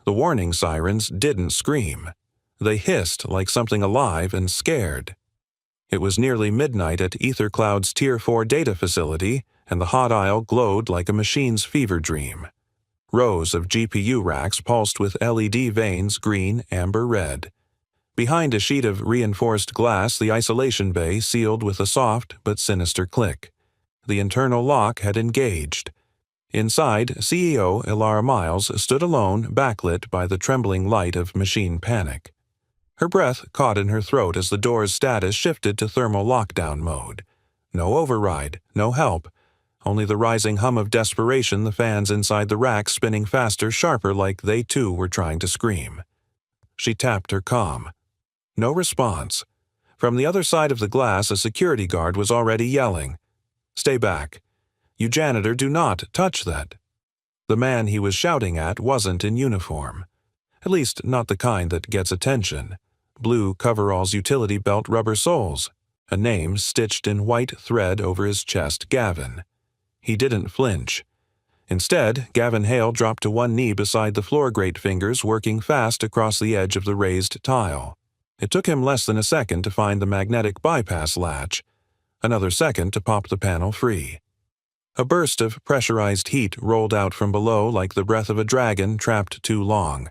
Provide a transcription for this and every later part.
The warning sirens didn't scream. They hissed like something alive and scared. It was nearly midnight at EtherCloud's Tier 4 data facility, and the hot aisle glowed like a machine's fever dream. Rows of GPU racks pulsed with LED veins, green, amber, red. Behind a sheet of reinforced glass, the isolation bay sealed with a soft but sinister click. The internal lock had engaged. Inside, CEO Ilara Miles stood alone, backlit by the trembling light of machine panic. Her breath caught in her throat as the door's status shifted to thermal lockdown mode. No override, no help. Only the rising hum of desperation, the fans inside the rack spinning faster, sharper, like they too were trying to scream. She tapped her comm. No response. From the other side of the glass, a security guard was already yelling, "Stay back. You janitor, do not touch that." The man he was shouting at wasn't in uniform. At least not the kind that gets attention. Blue coveralls, utility belt, rubber soles. A name stitched in white thread over his chest, Gavin. He didn't flinch. Instead, Gavin Hale dropped to one knee beside the floor grate, fingers working fast across the edge of the raised tile. It took him less than a second to find the magnetic bypass latch. Another second to pop the panel free. A burst of pressurized heat rolled out from below like the breath of a dragon trapped too long.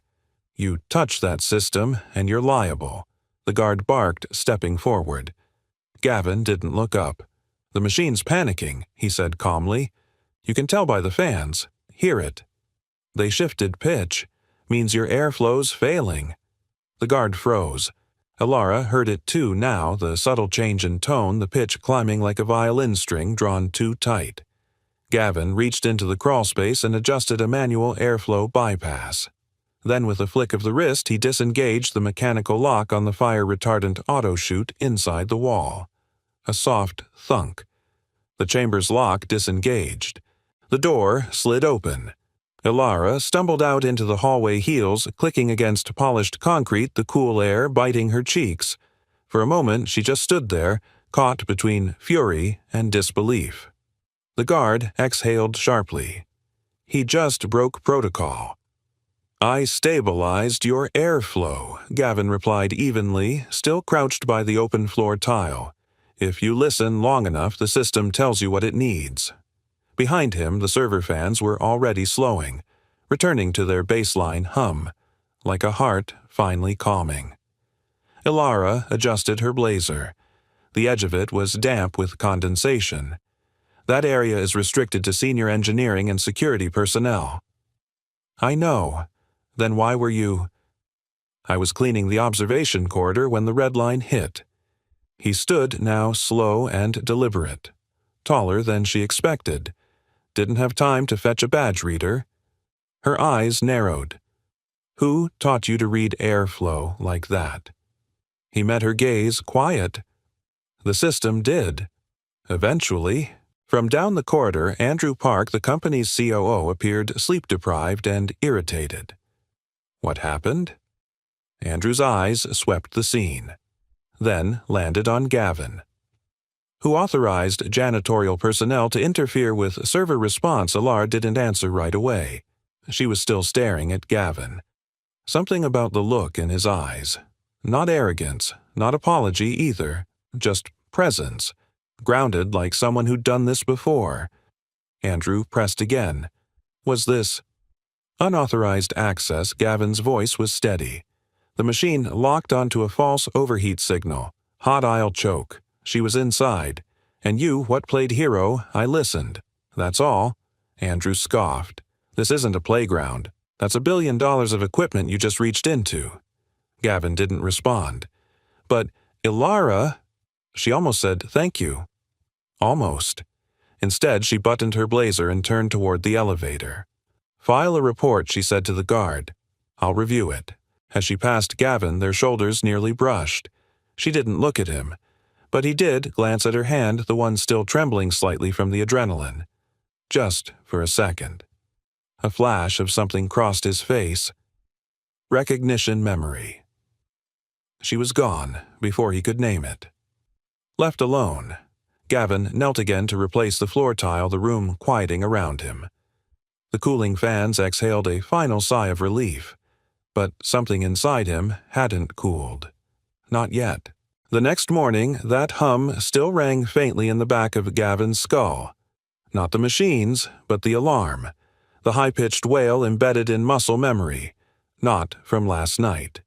"You touch that system, and you're liable," the guard barked, stepping forward. Gavin didn't look up. "The machine's panicking," he said calmly. "You can tell by the fans. Hear it." "They shifted pitch. Means your airflow's failing." The guard froze. Ilara heard it too now, the subtle change in tone, the pitch climbing like a violin string drawn too tight. Gavin reached into the crawlspace and adjusted a manual airflow bypass. Then with a flick of the wrist, he disengaged the mechanical lock on the fire-retardant auto chute inside the wall. A soft thunk. The chamber's lock disengaged. The door slid open. Ilara stumbled out into the hallway, heels clicking against polished concrete, the cool air biting her cheeks. For a moment, she just stood there, caught between fury and disbelief. The guard exhaled sharply. He just broke protocol. "I stabilized your airflow," Gavin replied evenly, still crouched by the open floor tile. "If you listen long enough, the system tells you what it needs." Behind him, the server fans were already slowing, returning to their baseline hum, like a heart finally calming. Ilara adjusted her blazer. The edge of it was damp with condensation. "That area is restricted to senior engineering and security personnel." "I know. Then why were you—" "I was cleaning the observation corridor when the red line hit." He stood now, slow and deliberate. Taller than she expected. Didn't have time to fetch a badge reader. Her eyes narrowed. "Who taught you to read airflow like that?" He met her gaze, quiet. "The system did. Eventually." From down the corridor, Andrew Park, the company's COO, appeared sleep-deprived and irritated. "What happened?" Andrew's eyes swept the scene, then landed on Gavin. "Who authorized janitorial personnel to interfere with server response?" Ilara didn't answer right away. She was still staring at Gavin. Something about the look in his eyes. Not arrogance, not apology either, just presence. Grounded like someone who'd done this before. Andrew pressed again. Was this unauthorized access? Gavin's voice was steady. The machine locked onto a false overheat signal. Hot aisle choke. She was inside. "And you, what played hero? I listened. That's all." Andrew scoffed. "This isn't a playground. That's $1 billion of equipment you just reached into." Gavin didn't respond. "But, Ilara—" She almost said thank you. Almost. Instead, she buttoned her blazer and turned toward the elevator. "File a report," she said to the guard. "I'll review it." As she passed Gavin, their shoulders nearly brushed. She didn't look at him, but he did glance at her hand, the one still trembling slightly from the adrenaline. Just for a second. A flash of something crossed his face. Recognition memory. She was gone before he could name it. Left alone, Gavin knelt again to replace the floor tile, the room quieting around him. The cooling fans exhaled a final sigh of relief. but something inside him hadn't cooled. Not yet. The next morning, that hum still rang faintly in the back of Gavin's skull. Not the machines, but the alarm. The high-pitched wail embedded in muscle memory. Not from last night.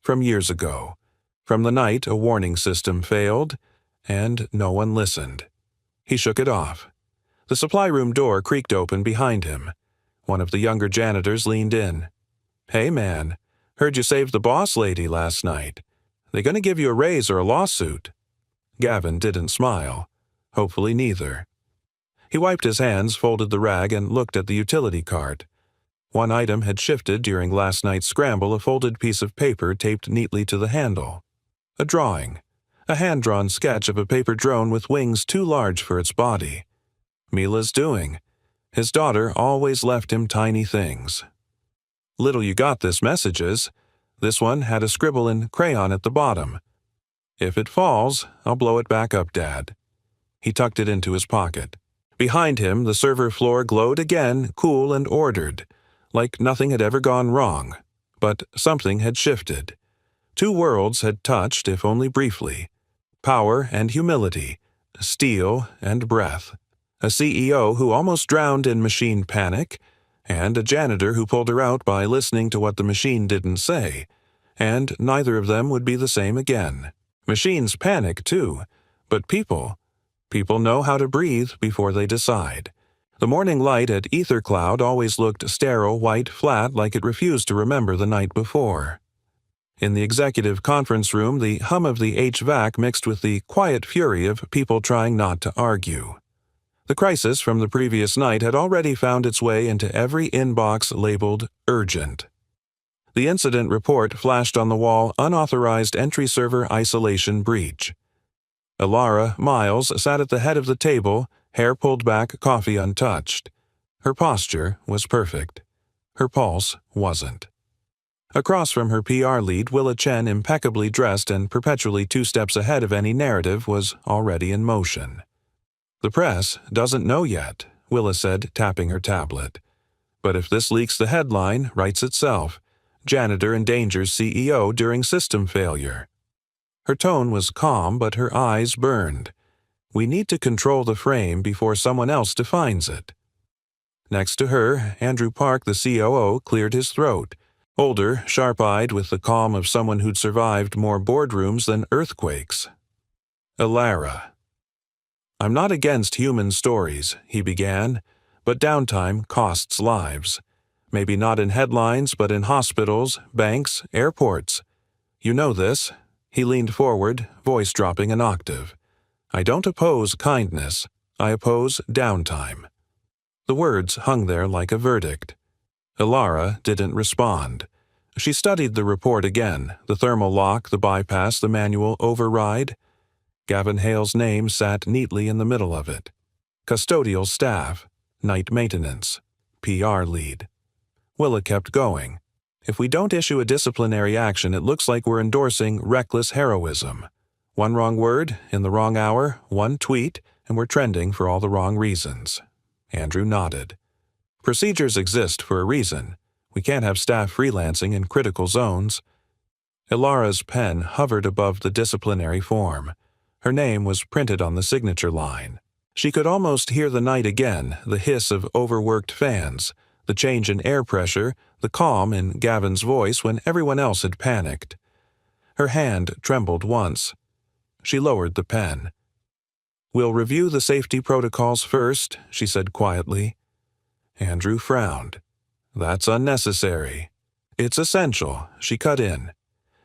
From years ago. From the night a warning system failed, and no one listened. He shook it off. The supply room door creaked open behind him. One of the younger janitors leaned in. "Hey, man. Heard you saved the boss lady last night. They gonna give you a raise or a lawsuit?" Gavin didn't smile. Hopefully neither. He wiped his hands, folded the rag, and looked at the utility cart. One item had shifted during last night's scramble, a folded piece of paper taped neatly to the handle. A drawing. A hand-drawn sketch of a paper drone with wings too large for its body. Mila's doing. His daughter always left him tiny things. "Little you got this messages." This one had a scribble in crayon at the bottom. "If it falls, I'll blow it back up, Dad." He tucked it into his pocket. Behind him, the server floor glowed again, cool and ordered, like nothing had ever gone wrong. But something had shifted. Two worlds had touched, if only briefly. Power and humility, steel and breath. A CEO who almost drowned in machine panic, and a janitor who pulled her out by listening to what the machine didn't say, and neither of them would be the same again. Machines panic, too, but people know how to breathe before they decide. The morning light at Ether Cloud always looked sterile, white, flat, like it refused to remember the night before. In the executive conference room, the hum of the HVAC mixed with the quiet fury of people trying not to argue. The crisis from the previous night had already found its way into every inbox labeled urgent. The incident report flashed on the wall, unauthorized entry server isolation breach. Alara Miles sat at the head of the table, hair pulled back, coffee untouched. Her posture was perfect. Her pulse wasn't. Across from her PR lead, Willa Chen, impeccably dressed and perpetually 2 steps ahead of any narrative, was already in motion. "The press doesn't know yet," Willa said, tapping her tablet. "But if this leaks, the headline writes itself. Janitor endangers CEO during system failure." Her tone was calm, but her eyes burned. "We need to control the frame before someone else defines it." Next to her, Andrew Park, the COO, cleared his throat. Older, sharp-eyed, with the calm of someone who'd survived more boardrooms than earthquakes. "Alara. I'm not against human stories," he began, "but downtime costs lives. Maybe not in headlines, but in hospitals, banks, airports. You know this." He leaned forward, voice dropping an octave. "I don't oppose kindness. I oppose downtime." The words hung there like a verdict. Alara didn't respond. She studied the report again, the thermal lock, the bypass, the manual override. Gavin Hale's name sat neatly in the middle of it. Custodial staff, night maintenance, PR lead. Willa kept going. "If we don't issue a disciplinary action, it looks like we're endorsing reckless heroism. One wrong word, in the wrong hour, one tweet, and we're trending for all the wrong reasons." Andrew nodded. "Procedures exist for a reason. We can't have staff freelancing in critical zones." Ilara's pen hovered above the disciplinary form. Her name was printed on the signature line. She could almost hear the night again, the hiss of overworked fans, the change in air pressure, the calm in Gavin's voice when everyone else had panicked. Her hand trembled once. She lowered the pen. "We'll review the safety protocols first," she said quietly. Andrew frowned. "That's unnecessary." "It's essential," she cut in.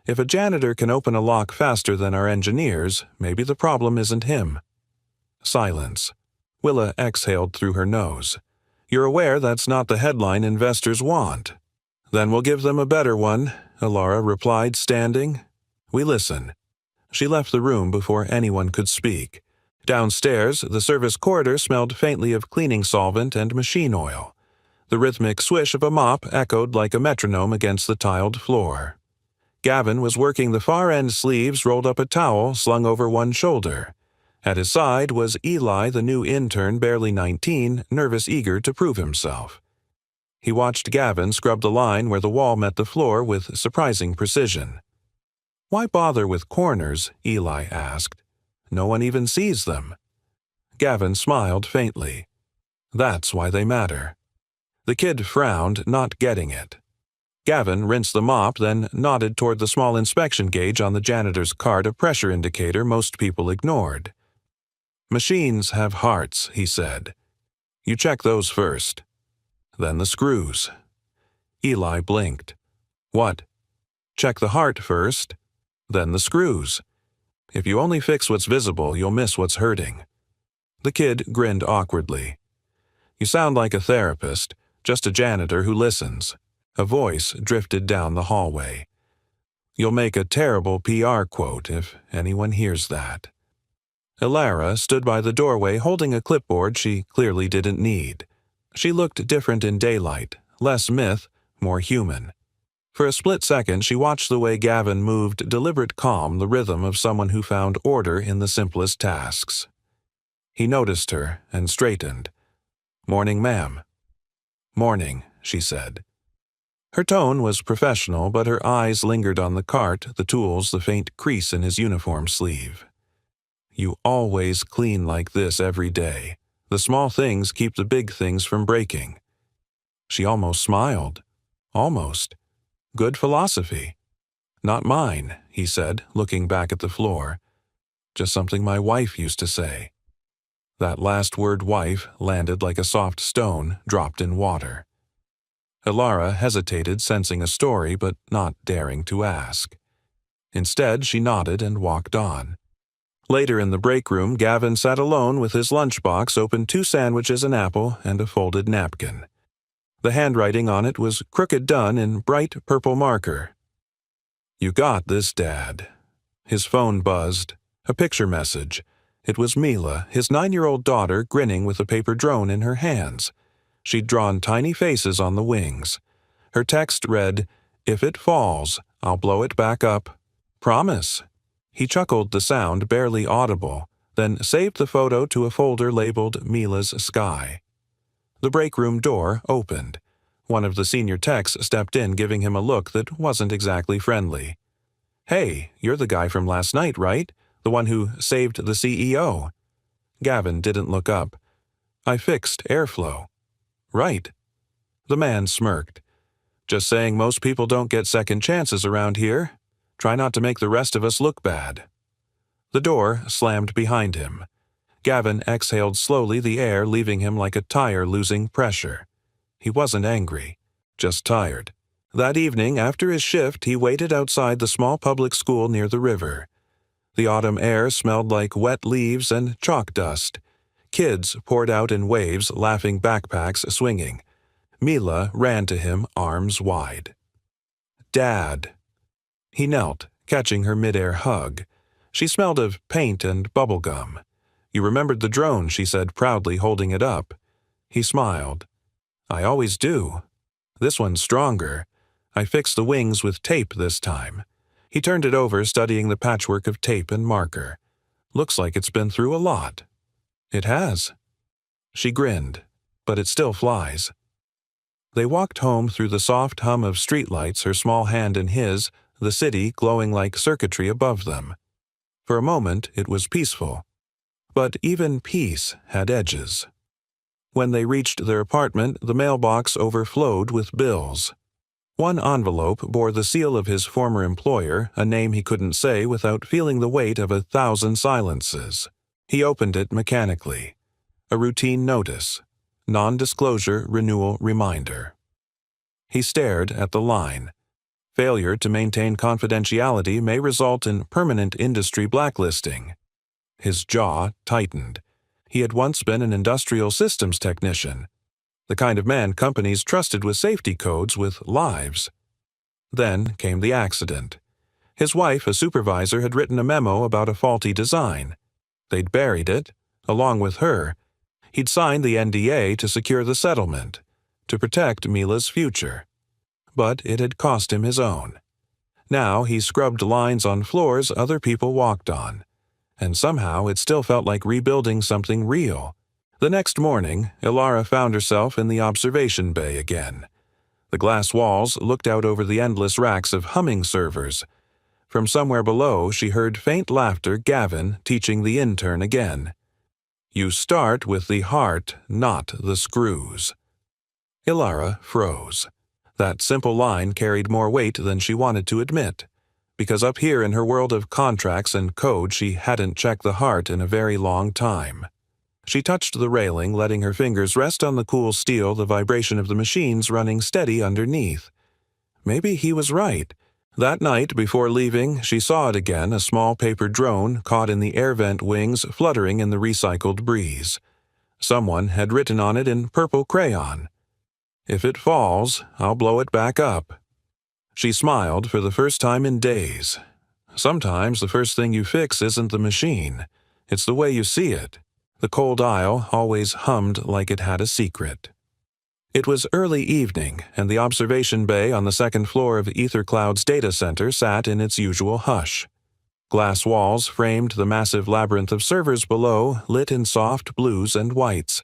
"If a janitor can open a lock faster than our engineers, maybe the problem isn't him." Silence. Willa exhaled through her nose. "You're aware that's not the headline investors want." "Then we'll give them a better one," Alara replied, standing. "We listen." She left the room before anyone could speak. Downstairs, the service corridor smelled faintly of cleaning solvent and machine oil. The rhythmic swish of a mop echoed like a metronome against the tiled floor. Gavin was working the far-end sleeves, rolled up a towel slung over one shoulder. At his side was Eli, the new intern, barely 19, nervous, eager to prove himself. He watched Gavin scrub the line where the wall met the floor with surprising precision. "Why bother with corners?" Eli asked. "No one even sees them." Gavin smiled faintly. "That's why they matter." The kid frowned, not getting it. Gavin rinsed the mop, then nodded toward the small inspection gauge on the janitor's cart, a pressure indicator most people ignored. "Machines have hearts," he said. "You check those first. Then the screws." Eli blinked. "What?" "Check the heart first, then the screws. If you only fix what's visible, you'll miss what's hurting." The kid grinned awkwardly. "You sound like a therapist, just a janitor who listens." A voice drifted down the hallway. "You'll make a terrible PR quote if anyone hears that." Elara stood by the doorway holding a clipboard she clearly didn't need. She looked different in daylight, less myth, more human. For a split second, she watched the way Gavin moved, deliberate calm, the rhythm of someone who found order in the simplest tasks. He noticed her and straightened. "Morning, ma'am." "Morning," she said. Her tone was professional, but her eyes lingered on the cart, the tools, the faint crease in his uniform sleeve. "You always clean like this every day. The small things keep the big things from breaking." She almost smiled. Almost. "Good philosophy." "Not mine," he said, looking back at the floor. "Just something my wife used to say." That last word, wife, landed like a soft stone dropped in water. Elara hesitated, sensing a story, but not daring to ask. Instead, she nodded and walked on. Later in the break room, Gavin sat alone with his lunchbox, opened 2 sandwiches, an apple, and a folded napkin. The handwriting on it was crooked done in bright purple marker. "You got this, Dad." His phone buzzed. A picture message. It was Mila, his 9-year-old daughter, grinning with a paper drone in her hands. She'd drawn tiny faces on the wings. Her text read, "If it falls, I'll blow it back up. Promise." He chuckled, the sound barely audible, then saved the photo to a folder labeled Mila's Sky. The break room door opened. One of the senior techs stepped in, giving him a look that wasn't exactly friendly. "Hey, you're the guy from last night, right? The one who saved the CEO." Gavin didn't look up. "I fixed airflow." "Right." The man smirked. "Just saying most people don't get second chances around here. Try not to make the rest of us look bad." The door slammed behind him. Gavin exhaled slowly, the air leaving him like a tire losing pressure. He wasn't angry, just tired. That evening, after his shift, he waited outside the small public school near the river. The autumn air smelled like wet leaves and chalk dust. Kids poured out in waves, laughing, backpacks swinging. Mila ran to him, arms wide. "Dad." He knelt, catching her midair hug. She smelled of paint and bubblegum. "You remembered the drone," she said proudly, holding it up. He smiled. "I always do. This one's stronger. I fixed the wings with tape this time." He turned it over, studying the patchwork of tape and marker. "Looks like it's been through a lot." "It has." She grinned. "But it still flies." They walked home through the soft hum of streetlights, her small hand in his, the city glowing like circuitry above them. For a moment, it was peaceful. But even peace had edges. When they reached their apartment, the mailbox overflowed with bills. One envelope bore the seal of his former employer, a name he couldn't say without feeling the weight of 1,000 silences. He opened it mechanically. A routine notice. Non-disclosure renewal reminder. He stared at the line. Failure to maintain confidentiality may result in permanent industry blacklisting. His jaw tightened. He had once been an industrial systems technician, the kind of man companies trusted with safety codes with lives. Then came the accident. His wife, a supervisor, had written a memo about a faulty design. They'd buried it, along with her. He'd signed the NDA to secure the settlement, to protect Mila's future. But it had cost him his own. Now he scrubbed lines on floors other people walked on. And somehow it still felt like rebuilding something real. The next morning, Elara found herself in the observation bay again. The glass walls looked out over the endless racks of humming servers. From somewhere below, she heard faint laughter. Gavin teaching the intern again. You start with the heart, not the screws. Ilara froze. That simple line carried more weight than she wanted to admit, because up here in her world of contracts and code she hadn't checked the heart in a very long time. She touched the railing, letting her fingers rest on the cool steel, the vibration of the machines running steady underneath. Maybe he was right. That night, before leaving, she saw it again, a small paper drone caught in the air vent wings fluttering in the recycled breeze. Someone had written on it in purple crayon, "If it falls, I'll blow it back up." She smiled for the first time in days. Sometimes the first thing you fix isn't the machine. It's the way you see it. The cold aisle always hummed like it had a secret. It was early evening, and the observation bay on the second floor of EtherCloud's data center sat in its usual hush. Glass walls framed the massive labyrinth of servers below, lit in soft blues and whites.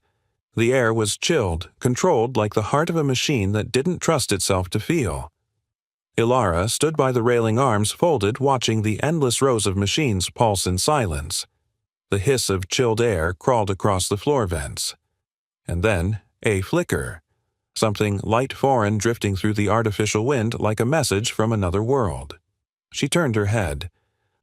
The air was chilled, controlled like the heart of a machine that didn't trust itself to feel. Ilara stood by the railing, arms folded, watching the endless rows of machines pulse in silence. The hiss of chilled air crawled across the floor vents. And then, a flicker. Something light foreign drifting through the artificial wind like a message from another world. She turned her head.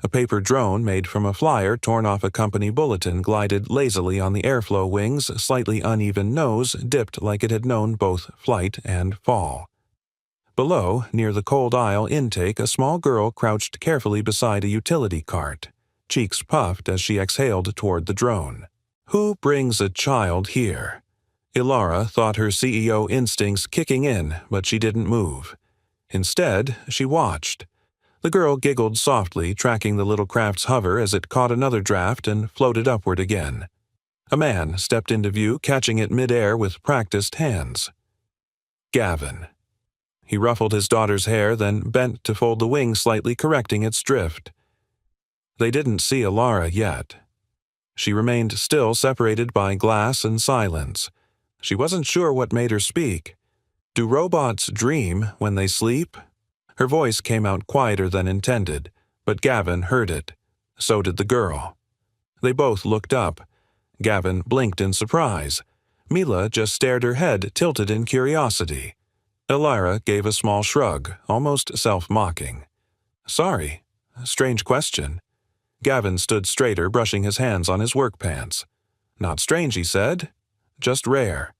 A paper drone made from a flyer torn off a company bulletin glided lazily on the airflow wings, slightly uneven nose dipped like it had known both flight and fall. Below, near the cold aisle intake, a small girl crouched carefully beside a utility cart. Cheeks puffed as she exhaled toward the drone. Who brings a child here? Ilara thought her CEO instincts kicking in, but she didn't move. Instead, she watched. The girl giggled softly, tracking the little craft's hover as it caught another draft and floated upward again. A man stepped into view, catching it midair with practiced hands. Gavin. He ruffled his daughter's hair, then bent to fold the wing slightly, correcting its drift. They didn't see Ilara yet. She remained still, separated by glass and silence. She wasn't sure what made her speak. Do robots dream when they sleep? Her voice came out quieter than intended, but Gavin heard it. So did the girl. They both looked up. Gavin blinked in surprise. Mila just stared, her head tilted in curiosity. Ilara gave a small shrug, almost self-mocking. Sorry. Strange question. Gavin stood straighter, brushing his hands on his work pants. Not strange, he said. Just rare.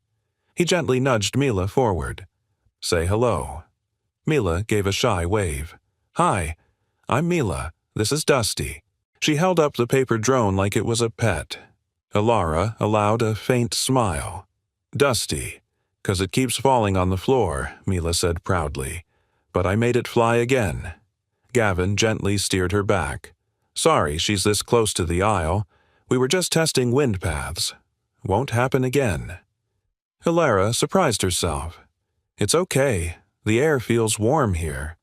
He gently nudged Mila forward. Say hello. Mila gave a shy wave. Hi, I'm Mila. This is Dusty. She held up the paper drone like it was a pet. Ilara allowed a faint smile. Dusty, 'cause it keeps falling on the floor, Mila said proudly. But I made it fly again. Gavin gently steered her back. Sorry she's this close to the aisle. We were just testing wind paths. Won't happen again. Ilara surprised herself. It's okay. The air feels warm here.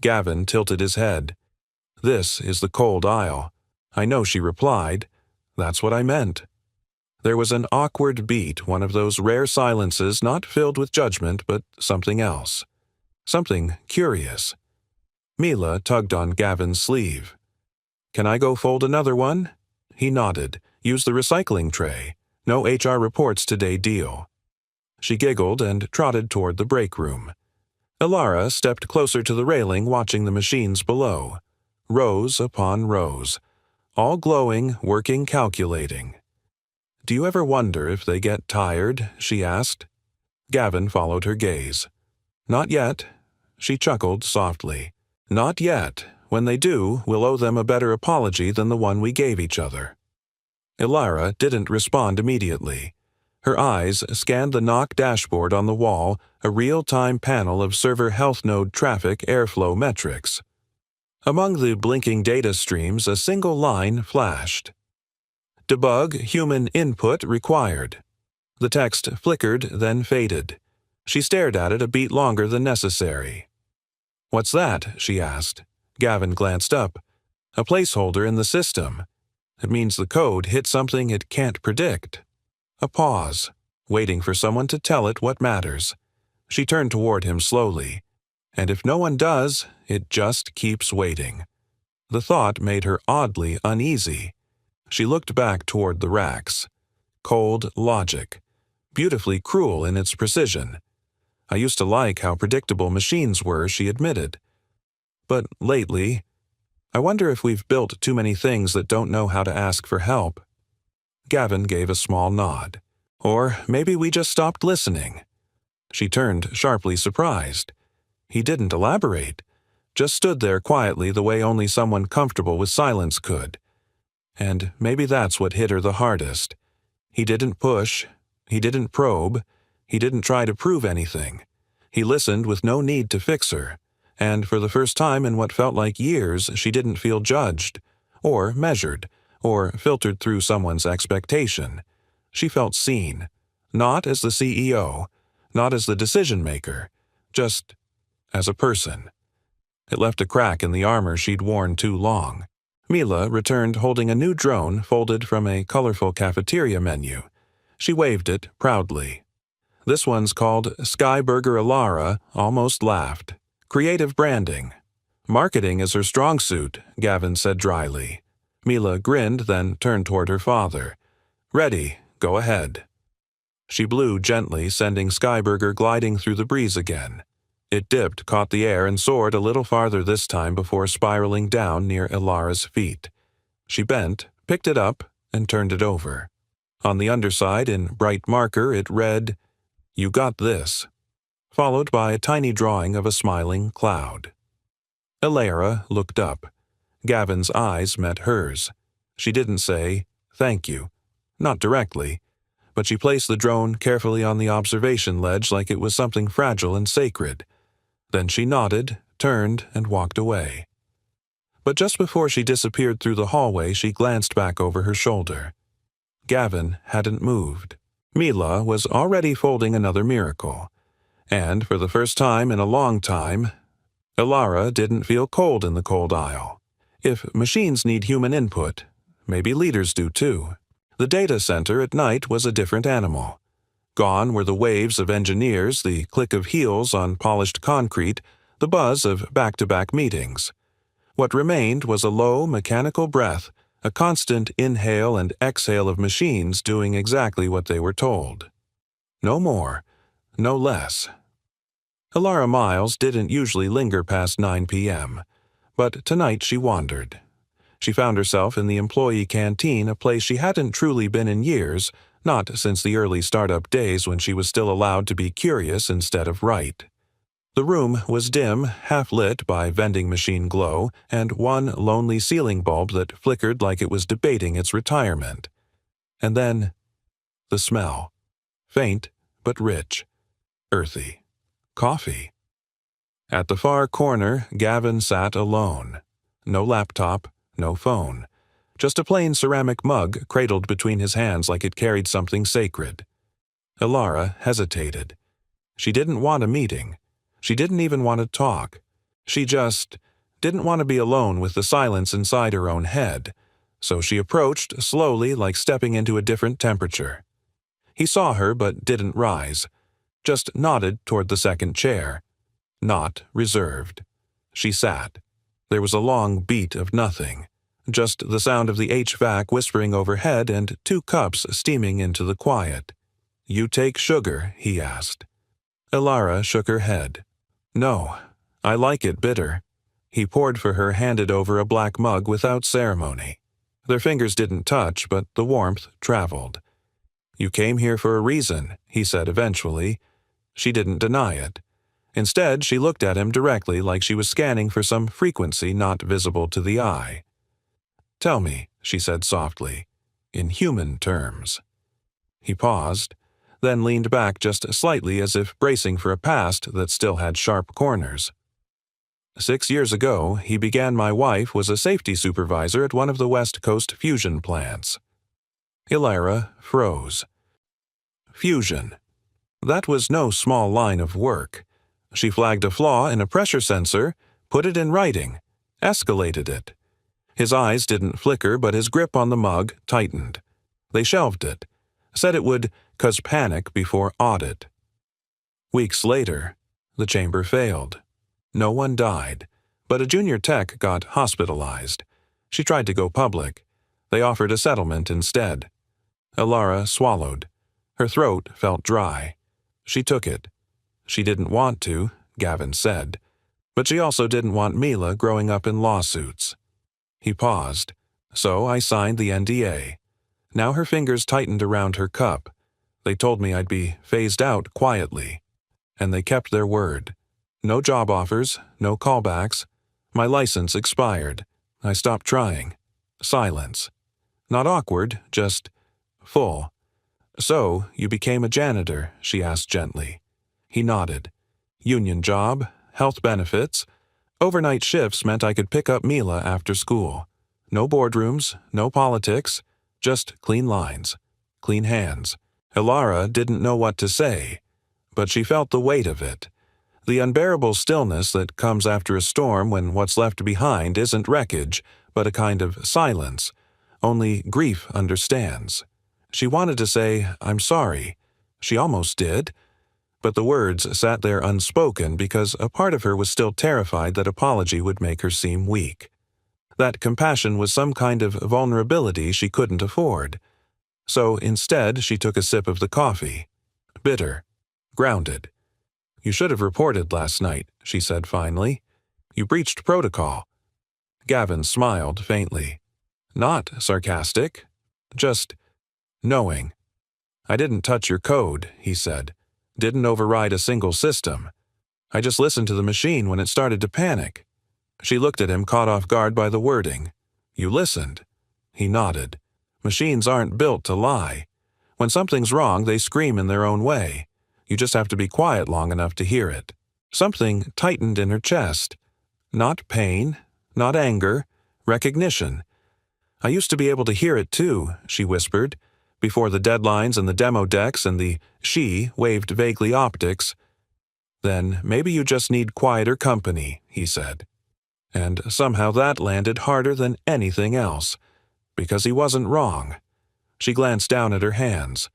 Gavin tilted his head. This is the cold aisle. I know, she replied. That's what I meant. There was an awkward beat, one of those rare silences not filled with judgment, but something else. Something curious. Mila tugged on Gavin's sleeve. Can I go fold another one? He nodded. Use the recycling tray. No HR reports today deal. She giggled and trotted toward the break room. Ilara stepped closer to the railing, watching the machines below. Rows upon rows. All glowing, working, calculating. Do you ever wonder if they get tired? She asked. Gavin followed her gaze. Not yet. She chuckled softly. Not yet. When they do, we'll owe them a better apology than the one we gave each other. Ilara didn't respond immediately. Her eyes scanned the NOC dashboard on the wall, a real-time panel of server health node traffic airflow metrics. Among the blinking data streams, a single line flashed. Debug human input required. The text flickered, then faded. She stared at it a beat longer than necessary. What's that? She asked. Gavin glanced up. A placeholder in the system. It means the code hit something it can't predict. A pause, waiting for someone to tell it what matters. She turned toward him slowly. And if no one does, it just keeps waiting. The thought made her oddly uneasy. She looked back toward the racks. Cold logic. Beautifully cruel in its precision. I used to like how predictable machines were, she admitted. But lately, I wonder if we've built too many things that don't know how to ask for help. Gavin gave a small nod. Or maybe we just stopped listening. She turned sharply surprised. He didn't elaborate, just stood there quietly the way only someone comfortable with silence could. And maybe that's what hit her the hardest. He didn't push, he didn't probe, he didn't try to prove anything. He listened with no need to fix her, and for the first time in what felt like years, she didn't feel judged, or measured, or filtered through someone's expectation. She felt seen, not as the CEO, not as the decision-maker, just as a person. It left a crack in the armor she'd worn too long. Mila returned holding a new drone folded from a colorful cafeteria menu. She waved it proudly. This one's called Sky Burger Alara, almost laughed. Creative branding. Marketing is her strong suit, Gavin said dryly. Mila grinned, then turned toward her father. Ready, go ahead. She blew gently, sending Skyburger gliding through the breeze again. It dipped, caught the air, and soared a little farther this time before spiraling down near Ilara's feet. She bent, picked it up, and turned it over. On the underside, in bright marker, it read, "You got this," followed by a tiny drawing of a smiling cloud. Ilara looked up. Gavin's eyes met hers. She didn't say, "Thank you," not directly, but she placed the drone carefully on the observation ledge like it was something fragile and sacred. Then she nodded, turned, and walked away. But just before she disappeared through the hallway, she glanced back over her shoulder. Gavin hadn't moved. Mila was already folding another miracle. And for the first time in a long time, Ilara didn't feel cold in the cold aisle. If machines need human input, maybe leaders do too. The data center at night was a different animal. Gone were the waves of engineers, the click of heels on polished concrete, the buzz of back-to-back meetings. What remained was a low, mechanical breath, a constant inhale and exhale of machines doing exactly what they were told. No more, no less. Ilara Miles didn't usually linger past 9 p.m., but tonight she wandered. She found herself in the employee canteen, a place she hadn't truly been in years, not since the early startup days when she was still allowed to be curious instead of right. The room was dim, half-lit by vending machine glow, and one lonely ceiling bulb that flickered like it was debating its retirement. And then, the smell. Faint, but rich. Earthy. Coffee. At the far corner, Gavin sat alone. No laptop, no phone. Just a plain ceramic mug cradled between his hands like it carried something sacred. Ilara hesitated. She didn't want a meeting. She didn't even want to talk. She just didn't want to be alone with the silence inside her own head, so she approached slowly like stepping into a different temperature. He saw her but didn't rise, just nodded toward the second chair. Not reserved. She sat. There was a long beat of nothing, just the sound of the HVAC whispering overhead and 2 cups steaming into the quiet. "You take sugar?" he asked. Ilara shook her head. "No, I like it bitter." He poured for her, handed over a black mug without ceremony. Their fingers didn't touch, but the warmth traveled. "You came here for a reason," he said eventually. She didn't deny it. Instead, she looked at him directly like she was scanning for some frequency not visible to the eye. "Tell me," she said softly, "in human terms." He paused, then leaned back just slightly as if bracing for a past that still had sharp corners. 6 years ago, he began. My wife was a safety supervisor at one of the West Coast fusion plants. Ilara froze. Fusion. That was no small line of work. She flagged a flaw in a pressure sensor, put it in writing, escalated it. His eyes didn't flicker, but his grip on the mug tightened. They shelved it, said it would cause panic before audit. Weeks later, the chamber failed. No one died, but a junior tech got hospitalized. She tried to go public. They offered a settlement instead. Elara swallowed. Her throat felt dry. She took it. She didn't want to, Gavin said, but she also didn't want Mila growing up in lawsuits. He paused. So I signed the NDA. Now her fingers tightened around her cup. They told me I'd be phased out quietly. And they kept their word. No job offers, no callbacks. My license expired. I stopped trying. Silence. Not awkward, just full. So, you became a janitor, she asked gently. He nodded. Union job, health benefits. Overnight shifts meant I could pick up Mila after school. No boardrooms, no politics, just clean lines, clean hands. Elara didn't know what to say, but she felt the weight of it. The unbearable stillness that comes after a storm when what's left behind isn't wreckage, but a kind of silence. Only grief understands. She wanted to say, "I'm sorry." She almost did. But the words sat there unspoken because a part of her was still terrified that apology would make her seem weak. That compassion was some kind of vulnerability she couldn't afford. So instead, she took a sip of the coffee. Bitter. Grounded. "You should have reported last night," she said finally. "You breached protocol." Gavin smiled faintly. Not sarcastic. Just knowing. "I didn't touch your code," he said. "Didn't override a single system. I just listened to the machine when it started to panic." She looked at him, caught off guard by the wording. "You listened." He nodded. "Machines aren't built to lie. When something's wrong, they scream in their own way. You just have to be quiet long enough to hear it." Something tightened in her chest. Not pain, not anger, recognition. "I used to be able to hear it too," she whispered, before the deadlines and the demo decks and the she waved vaguely optics. "Then maybe you just need quieter company," he said. And somehow that landed harder than anything else, because he wasn't wrong. She glanced down at her hands.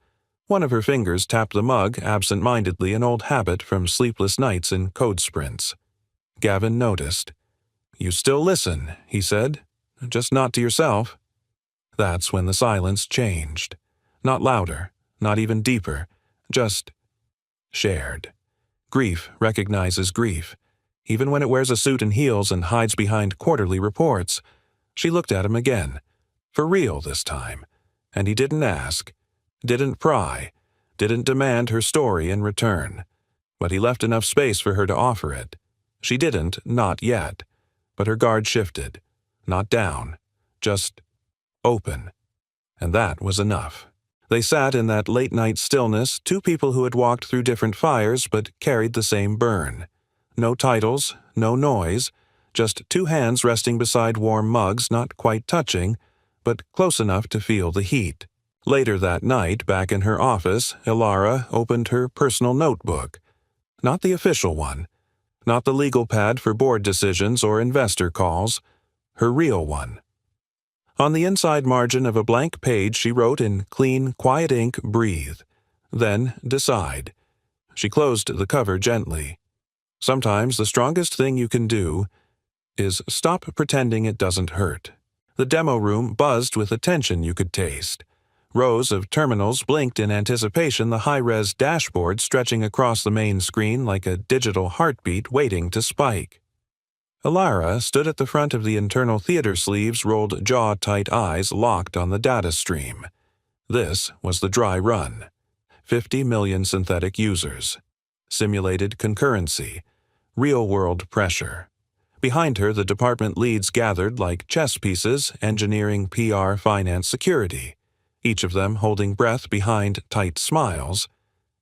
One of her fingers tapped the mug absent-mindedly, an old habit from sleepless nights in code sprints. Gavin noticed. "You still listen," he said, "just not to yourself." That's when the silence changed. Not louder, not even deeper, just shared. Grief recognizes grief, even when it wears a suit and heels and hides behind quarterly reports. She looked at him again. For real this time. And he didn't ask, didn't pry, didn't demand her story in return. But he left enough space for her to offer it. She didn't, not yet. But her guard shifted. Not down. Just open. And that was enough. They sat in that late-night stillness, two people who had walked through different fires but carried the same burn. No titles, no noise, just two hands resting beside warm mugs, not quite touching, but close enough to feel the heat. Later that night, back in her office, Elara opened her personal notebook. Not the official one. Not the legal pad for board decisions or investor calls. Her real one. On the inside margin of a blank page she wrote in clean, quiet ink, "Breathe." Then, "Decide." She closed the cover gently. Sometimes the strongest thing you can do is stop pretending it doesn't hurt. The demo room buzzed with attention you could taste. Rows of terminals blinked in anticipation, the high-res dashboard stretching across the main screen like a digital heartbeat waiting to spike. Elara stood at the front of the internal theater sleeves, rolled jaw-tight eyes locked on the data stream. This was the dry run. 50 million synthetic users. Simulated concurrency. Real-world pressure. Behind her, the department leads gathered like chess pieces, engineering, PR, finance, security. Each of them holding breath behind tight smiles.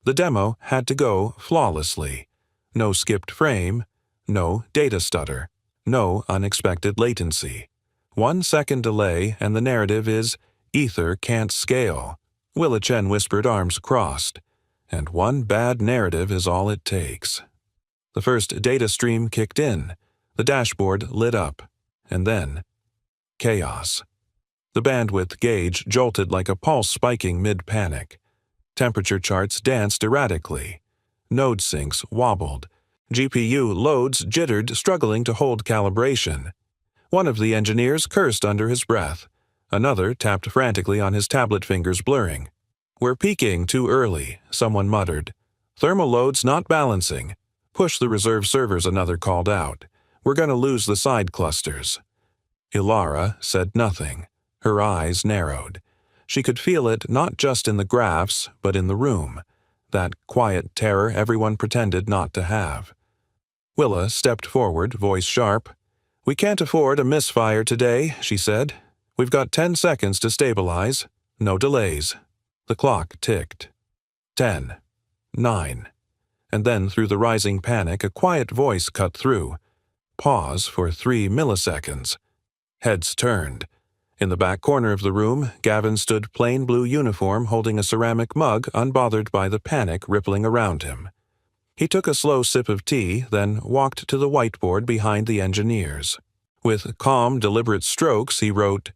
The demo had to go flawlessly. No skipped frame. No data stutter. No unexpected latency. 1 second delay and the narrative is, "Ether can't scale." Willa Chen whispered, arms crossed. And one bad narrative is all it takes. The first data stream kicked in. The dashboard lit up. And then chaos. The bandwidth gauge jolted like a pulse spiking mid-panic. Temperature charts danced erratically. Node sinks wobbled. GPU loads jittered, struggling to hold calibration. One of the engineers cursed under his breath. Another tapped frantically on his tablet, fingers blurring. "We're peaking too early," someone muttered. "Thermal load's not balancing. Push the reserve servers," another called out. "We're going to lose the side clusters." Ilara said nothing. Her eyes narrowed. She could feel it not just in the graphs, but in the room. That quiet terror everyone pretended not to have. Willa stepped forward, voice sharp. "We can't afford a misfire today," she said. "We've got 10 seconds to stabilize. No delays." The clock ticked. 10. 9. And then, through the rising panic, a quiet voice cut through. Pause for 3 milliseconds. Heads turned. In the back corner of the room, Gavin stood, plain blue uniform, holding a ceramic mug, unbothered by the panic rippling around him. He took a slow sip of tea, then walked to the whiteboard behind the engineers. With calm, deliberate strokes, he wrote,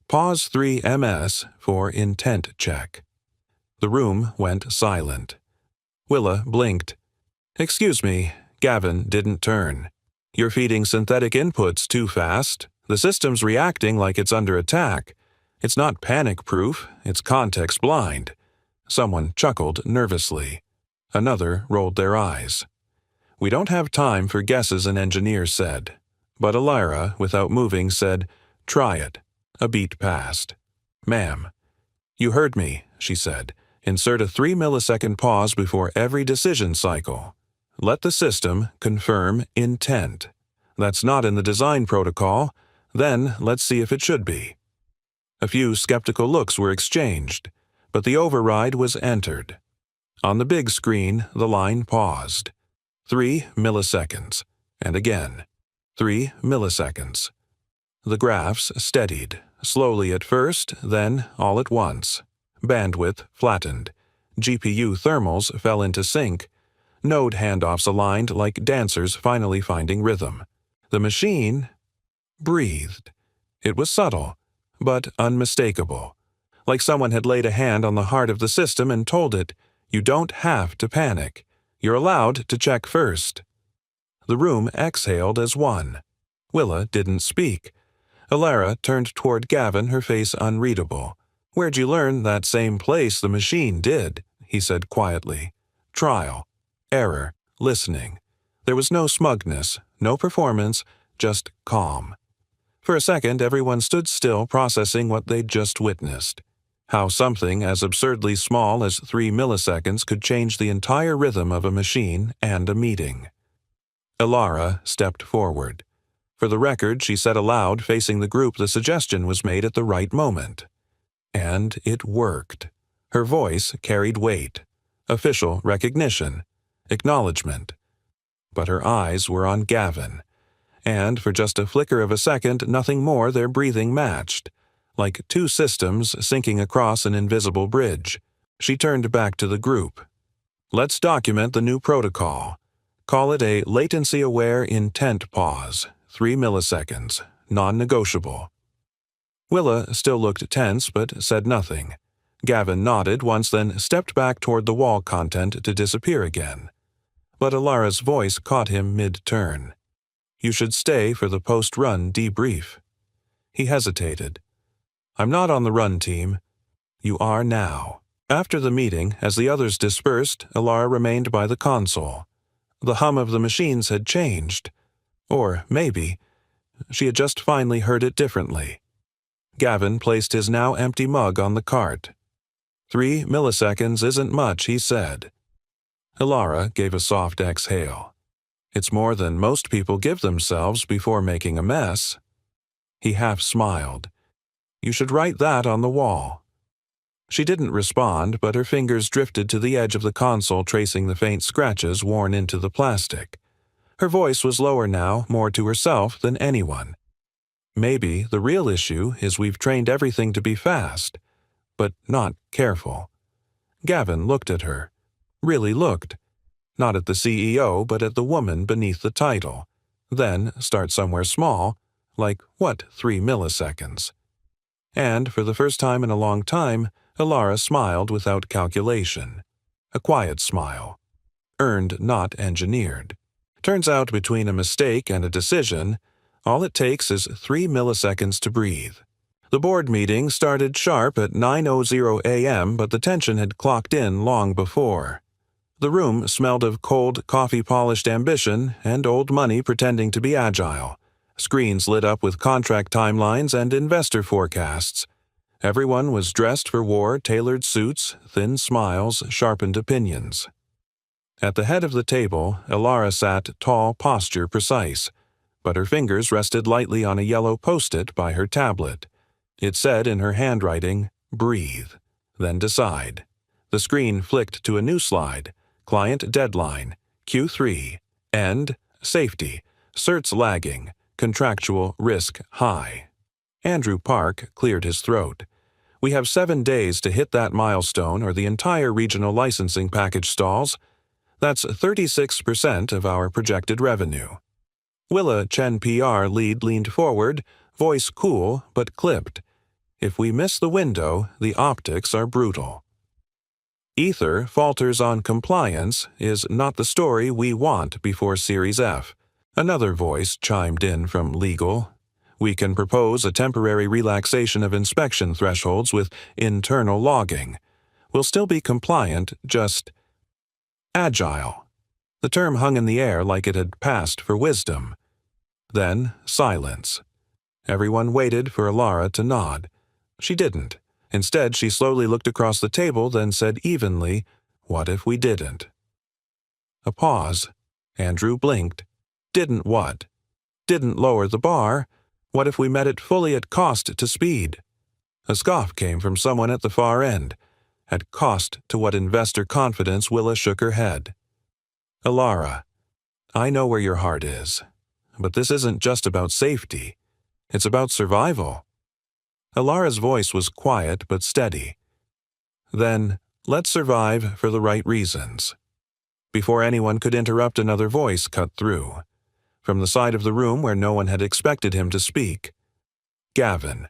"Pause 3 ms for intent check." The room went silent. Willa blinked. "Excuse me." Gavin didn't turn. "You're feeding synthetic inputs too fast. The system's reacting like it's under attack. It's not panic-proof, it's context-blind." Someone chuckled nervously. Another rolled their eyes. "We don't have time for guesses," an engineer said. But Ilara, without moving, said, "Try it." A beat passed. "Ma'am." "You heard me," she said. "Insert a 3-millisecond pause before every decision cycle. Let the system confirm intent. That's not in the design protocol. Then let's see if it should be." A few skeptical looks were exchanged, but the override was entered. On the big screen, the line paused. 3 milliseconds. And again. 3 milliseconds. The graphs steadied, slowly at first, then all at once. Bandwidth flattened. GPU thermals fell into sync. Node handoffs aligned like dancers finally finding rhythm. The machine breathed. It was subtle, but unmistakable. Like someone had laid a hand on the heart of the system and told it, "You don't have to panic. You're allowed to check first." The room exhaled as one. Willa didn't speak. Ilara turned toward Gavin, her face unreadable. "Where'd you learn?" "That same place the machine did," he said quietly. "Trial. Error. Listening." There was no smugness, no performance, just calm. For a second, everyone stood still, processing what they'd just witnessed. How something as absurdly small as 3 milliseconds could change the entire rhythm of a machine and a meeting. Ilara stepped forward. For the record, she said aloud, facing the group, the suggestion was made at the right moment. And it worked. Her voice carried weight. Official recognition. Acknowledgement. But her eyes were on Gavin. And for just a flicker of a second, nothing more, their breathing matched. Like two systems sinking across an invisible bridge. She turned back to the group. "Let's document the new protocol. Call it a latency-aware intent pause. 3 milliseconds. Non-negotiable." Willa still looked tense but said nothing. Gavin nodded once, then stepped back toward the wall content to disappear again. But Ilara's voice caught him mid-turn. "You should stay for the post-run debrief." He hesitated. "I'm not on the run team." "You are now." After the meeting, as the others dispersed, Ilara remained by the console. The hum of the machines had changed. Or maybe she had just finally heard it differently. Gavin placed his now empty mug on the cart. 3 milliseconds isn't much, he said. Ilara gave a soft exhale. "It's more than most people give themselves before making a mess." He half smiled. "You should write that on the wall." She didn't respond, but her fingers drifted to the edge of the console, tracing the faint scratches worn into the plastic. Her voice was lower now, more to herself than anyone. "Maybe the real issue is we've trained everything to be fast, but not careful." Gavin looked at her. Really looked. Not at the CEO, but at the woman beneath the title. Then start somewhere small, like, 3 milliseconds? And for the first time in a long time, Ilara smiled without calculation. A quiet smile. earned, not engineered. Turns out between a mistake and a decision, all it takes is 3 milliseconds to breathe. The board meeting started sharp at 9:00 a.m., but the tension had clocked in long before. The room smelled of cold, coffee-polished ambition and old money pretending to be agile. Screens lit up with contract timelines and investor forecasts. Everyone was dressed for war, tailored suits, thin smiles, sharpened opinions. At the head of the table, Elara sat tall, posture precise, but her fingers rested lightly on a yellow post-it by her tablet. It said in her handwriting, "Breathe, then decide." The screen flicked to a new slide. Client deadline, Q3, end, safety, certs lagging, contractual risk high. Andrew Park cleared his throat. We have 7 days to hit that milestone or the entire regional licensing package stalls. That's 36% of our projected revenue. Willa Chen PR lead leaned forward, voice cool but clipped. If we miss the window, the optics are brutal. Ether falters on compliance is not the story we want before Series F. Another voice chimed in from legal. We can propose a temporary relaxation of inspection thresholds with internal logging. We'll still be compliant, just agile. The term hung in the air like it had passed for wisdom. Then silence. Everyone waited for Elara to nod. She didn't. Instead, she slowly looked across the table, then said evenly, "What if we didn't?" A pause. Andrew blinked. Didn't what? Didn't lower the bar? What if we met it fully at cost to speed? A scoff came from someone at the far end. At cost to what investor confidence? Willa shook her head. Elara, I know where your heart is, but this isn't just about safety. It's about survival. Elara's voice was quiet but steady. Then, let's survive for the right reasons. Before anyone could interrupt, another voice cut through. From the side of the room where no one had expected him to speak. Gavin.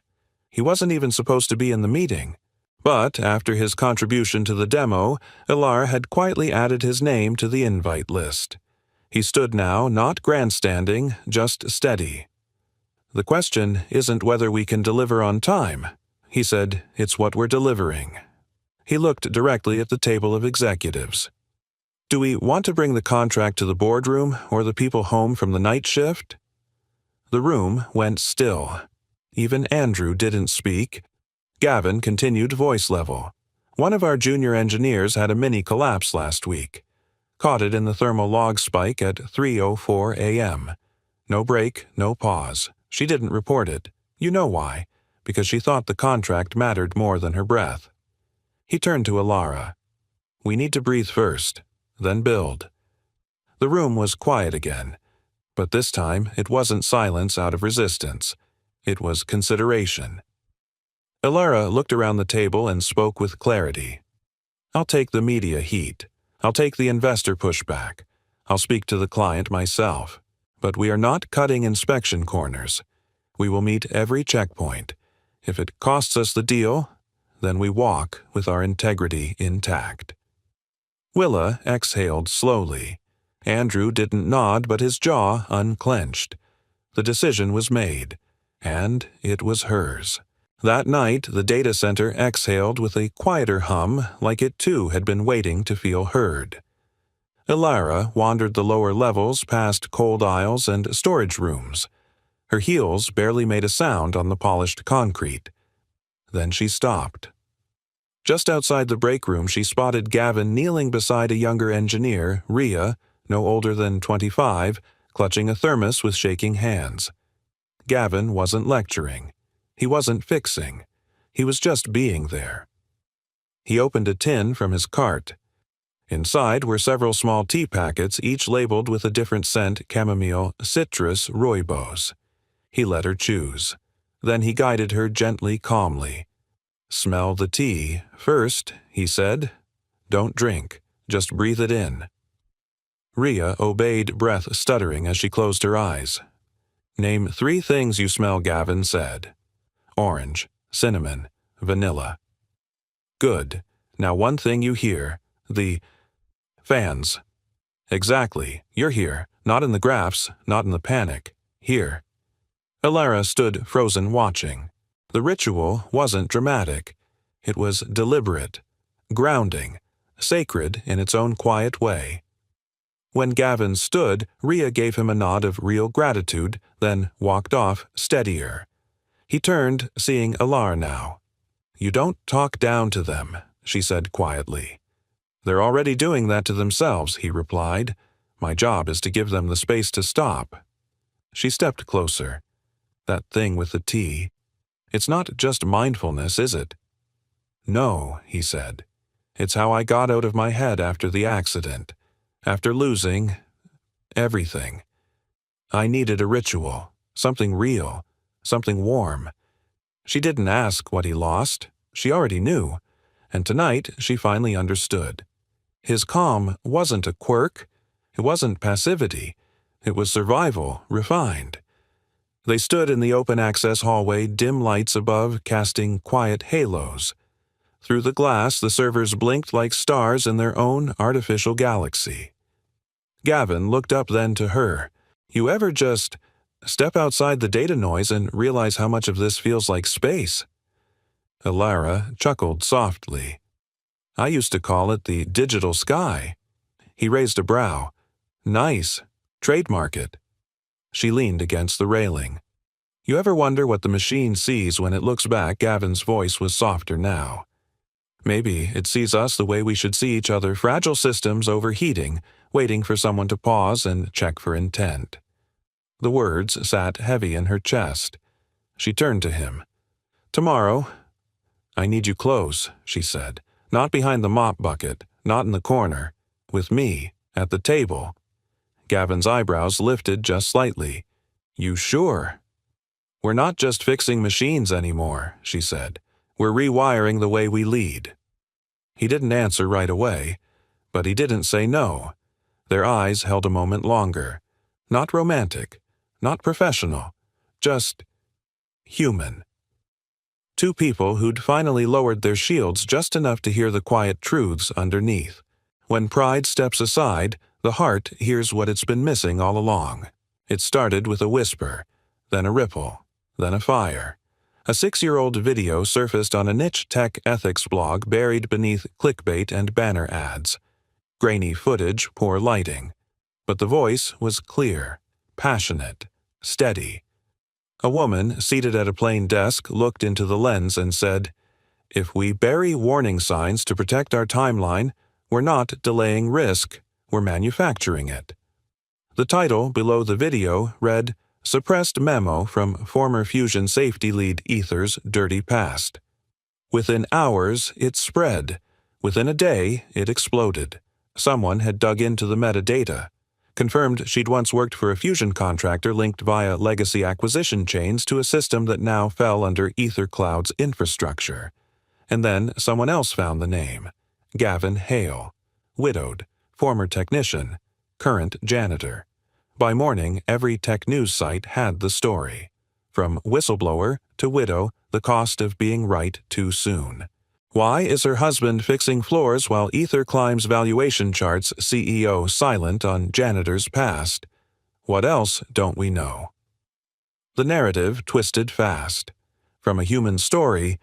He wasn't even supposed to be in the meeting. But after his contribution to the demo, Elara had quietly added his name to the invite list. He stood now, not grandstanding, just steady. The question isn't whether we can deliver on time, he said, it's what we're delivering. He looked directly at the table of executives. Do we want to bring the contract to the boardroom or the people home from the night shift? The room went still. Even Andrew didn't speak. Gavin continued voice level. One of our junior engineers had a mini collapse last week. Caught it in the thermal log spike at 3:04 a.m. No break, no pause. She didn't report it. You know why. Because she thought the contract mattered more than her breath. He turned to Elara. We need to breathe first, then build. The room was quiet again, but this time it wasn't silence out of resistance. It was consideration. Elara looked around the table and spoke with clarity. I'll take the media heat. I'll take the investor pushback. I'll speak to the client myself. But we are not cutting inspection corners. We will meet every checkpoint. If it costs us the deal, then we walk with our integrity intact. Willa exhaled slowly. Andrew didn't nod, but his jaw unclenched. The decision was made, and it was hers. That night, the data center exhaled with a quieter hum, like it too had been waiting to feel heard. Elara wandered the lower levels past cold aisles and storage rooms. Her heels barely made a sound on the polished concrete. Then she stopped. Just outside the break room, she spotted Gavin kneeling beside a younger engineer, Rhea, no older than 25, clutching a thermos with shaking hands. Gavin wasn't lecturing. He wasn't fixing. He was just being there. He opened a tin from his cart. Inside were several small tea packets, each labeled with a different scent: chamomile, citrus, rooibos. He let her choose. Then he guided her gently, calmly. Smell the tea. First, he said. Don't drink. Just breathe it in. Rhea obeyed, breath stuttering as she closed her eyes. Name 3 things you smell, Gavin said. Orange, cinnamon, vanilla. Good. Now one thing you hear. The fans. Exactly. You're here. Not in the graphs, not in the panic. Here. Alara stood frozen watching. The ritual wasn't dramatic. It was deliberate, grounding, sacred in its own quiet way. When Gavin stood, Rhea gave him a nod of real gratitude, then walked off, steadier. He turned, seeing Alara now. "You don't talk down to them," she said quietly. "They're already doing that to themselves," he replied. "My job is to give them the space to stop." She stepped closer. "That thing with the T. It's not just mindfulness, is it?" "No," he said. "It's how I got out of my head after the accident. After losing everything. I needed a ritual, something real, something warm." She didn't ask what he lost. She already knew. And tonight she finally understood. His calm wasn't a quirk. It wasn't passivity. It was survival, refined. They stood in the open-access hallway, dim lights above casting quiet halos. Through the glass, the servers blinked like stars in their own artificial galaxy. Gavin looked up then to her. "You ever just step outside the data noise and realize how much of this feels like space?" Alara chuckled softly. "I used to call it the digital sky." He raised a brow. "Nice. Trademark it." She leaned against the railing. "You ever wonder what the machine sees when it looks back?" Gavin's voice was softer now. "Maybe it sees us the way we should see each other, fragile systems overheating, waiting for someone to pause and check for intent." The words sat heavy in her chest. She turned to him. "Tomorrow, I need you close," she said. "Not behind the mop bucket, not in the corner. With me, at the table." Gavin's eyebrows lifted just slightly. "You sure?" "We're not just fixing machines anymore," she said. "We're rewiring the way we lead." He didn't answer right away, but he didn't say no. Their eyes held a moment longer. Not romantic, not professional, just human. Two people who'd finally lowered their shields just enough to hear the quiet truths underneath. When pride steps aside, the heart hears what it's been missing all along. It started with a whisper, then a ripple, then a fire. A 6-year-old video surfaced on a niche tech ethics blog buried beneath clickbait and banner ads. Grainy footage, poor lighting. But the voice was clear, passionate, steady. A woman seated at a plain desk looked into the lens and said, "If we bury warning signs to protect our timeline, we're not delaying risk, we're manufacturing it." The title below the video read, "Suppressed Memo from Former Fusion Safety Lead Ether's Dirty Past." Within hours, it spread. Within a day, it exploded. Someone had dug into the metadata, confirmed she'd once worked for a fusion contractor linked via legacy acquisition chains to a system that now fell under EtherCloud's infrastructure. And then someone else found the name. Gavin Hale. Widowed, former technician, current janitor. By morning, every tech news site had the story. From whistleblower to widow, the cost of being right too soon. Why is her husband fixing floors while Ether climbs valuation charts? CEO silent on janitor's past. What else don't we know? The narrative twisted fast. From a human story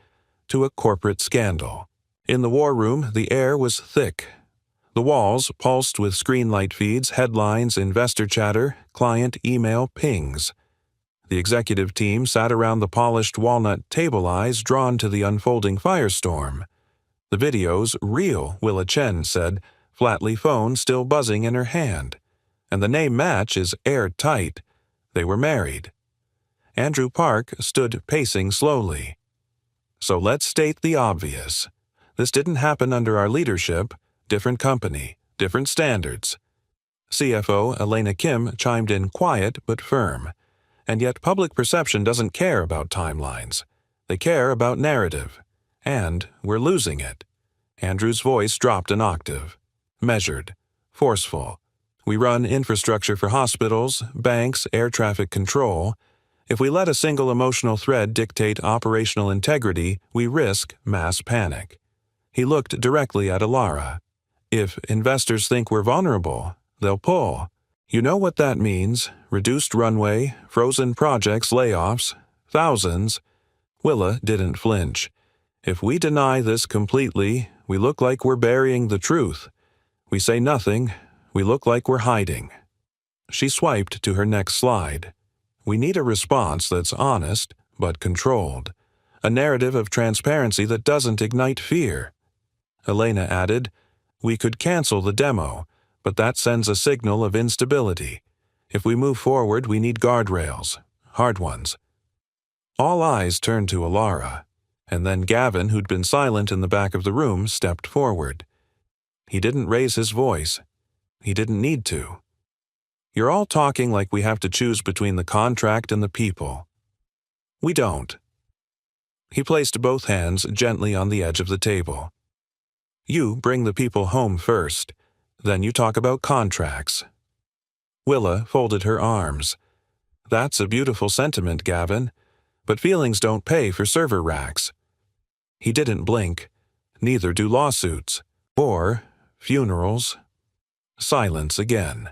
to a corporate scandal. In the war room, the air was thick. The walls pulsed with screen light feeds, headlines, investor chatter, client email pings. The executive team sat around the polished walnut table, eyes drawn to the unfolding firestorm. "The video's real," Willa Chen said, flatly, phone still buzzing in her hand. "And the name match is airtight. They were married." Andrew Park stood pacing slowly. "So let's state the obvious. This didn't happen under our leadership. Different company, different standards." CFO Elena Kim chimed in quiet but firm. "And yet public perception doesn't care about timelines. They care about narrative. And we're losing it." Andrew's voice dropped an octave. Measured. Forceful. "We run infrastructure for hospitals, banks, air traffic control. If we let a single emotional thread dictate operational integrity, we risk mass panic." He looked directly at Alara. "If investors think we're vulnerable, They'll pull. You know what that means. Reduced runway, frozen projects, layoffs, thousands. Willa didn't flinch. If we deny this completely, we look like we're burying the truth. We say nothing, we look like we're hiding. She swiped to her next slide. We need a response that's honest, but controlled. A narrative of transparency that doesn't ignite fear. Elena added, we could cancel the demo, but that sends a signal of instability. If we move forward, we need guardrails. Hard ones. All eyes turned to Alara, and then Gavin, who'd been silent in the back of the room, stepped forward. He didn't raise his voice. He didn't need to. You're all talking like we have to choose between the contract and the people. We don't. He placed both hands gently on the edge of the table. You bring the people home first, then you talk about contracts. Willa folded her arms. That's a beautiful sentiment, Gavin, but feelings don't pay for server racks. He didn't blink. Neither do lawsuits. Or funerals. Silence again.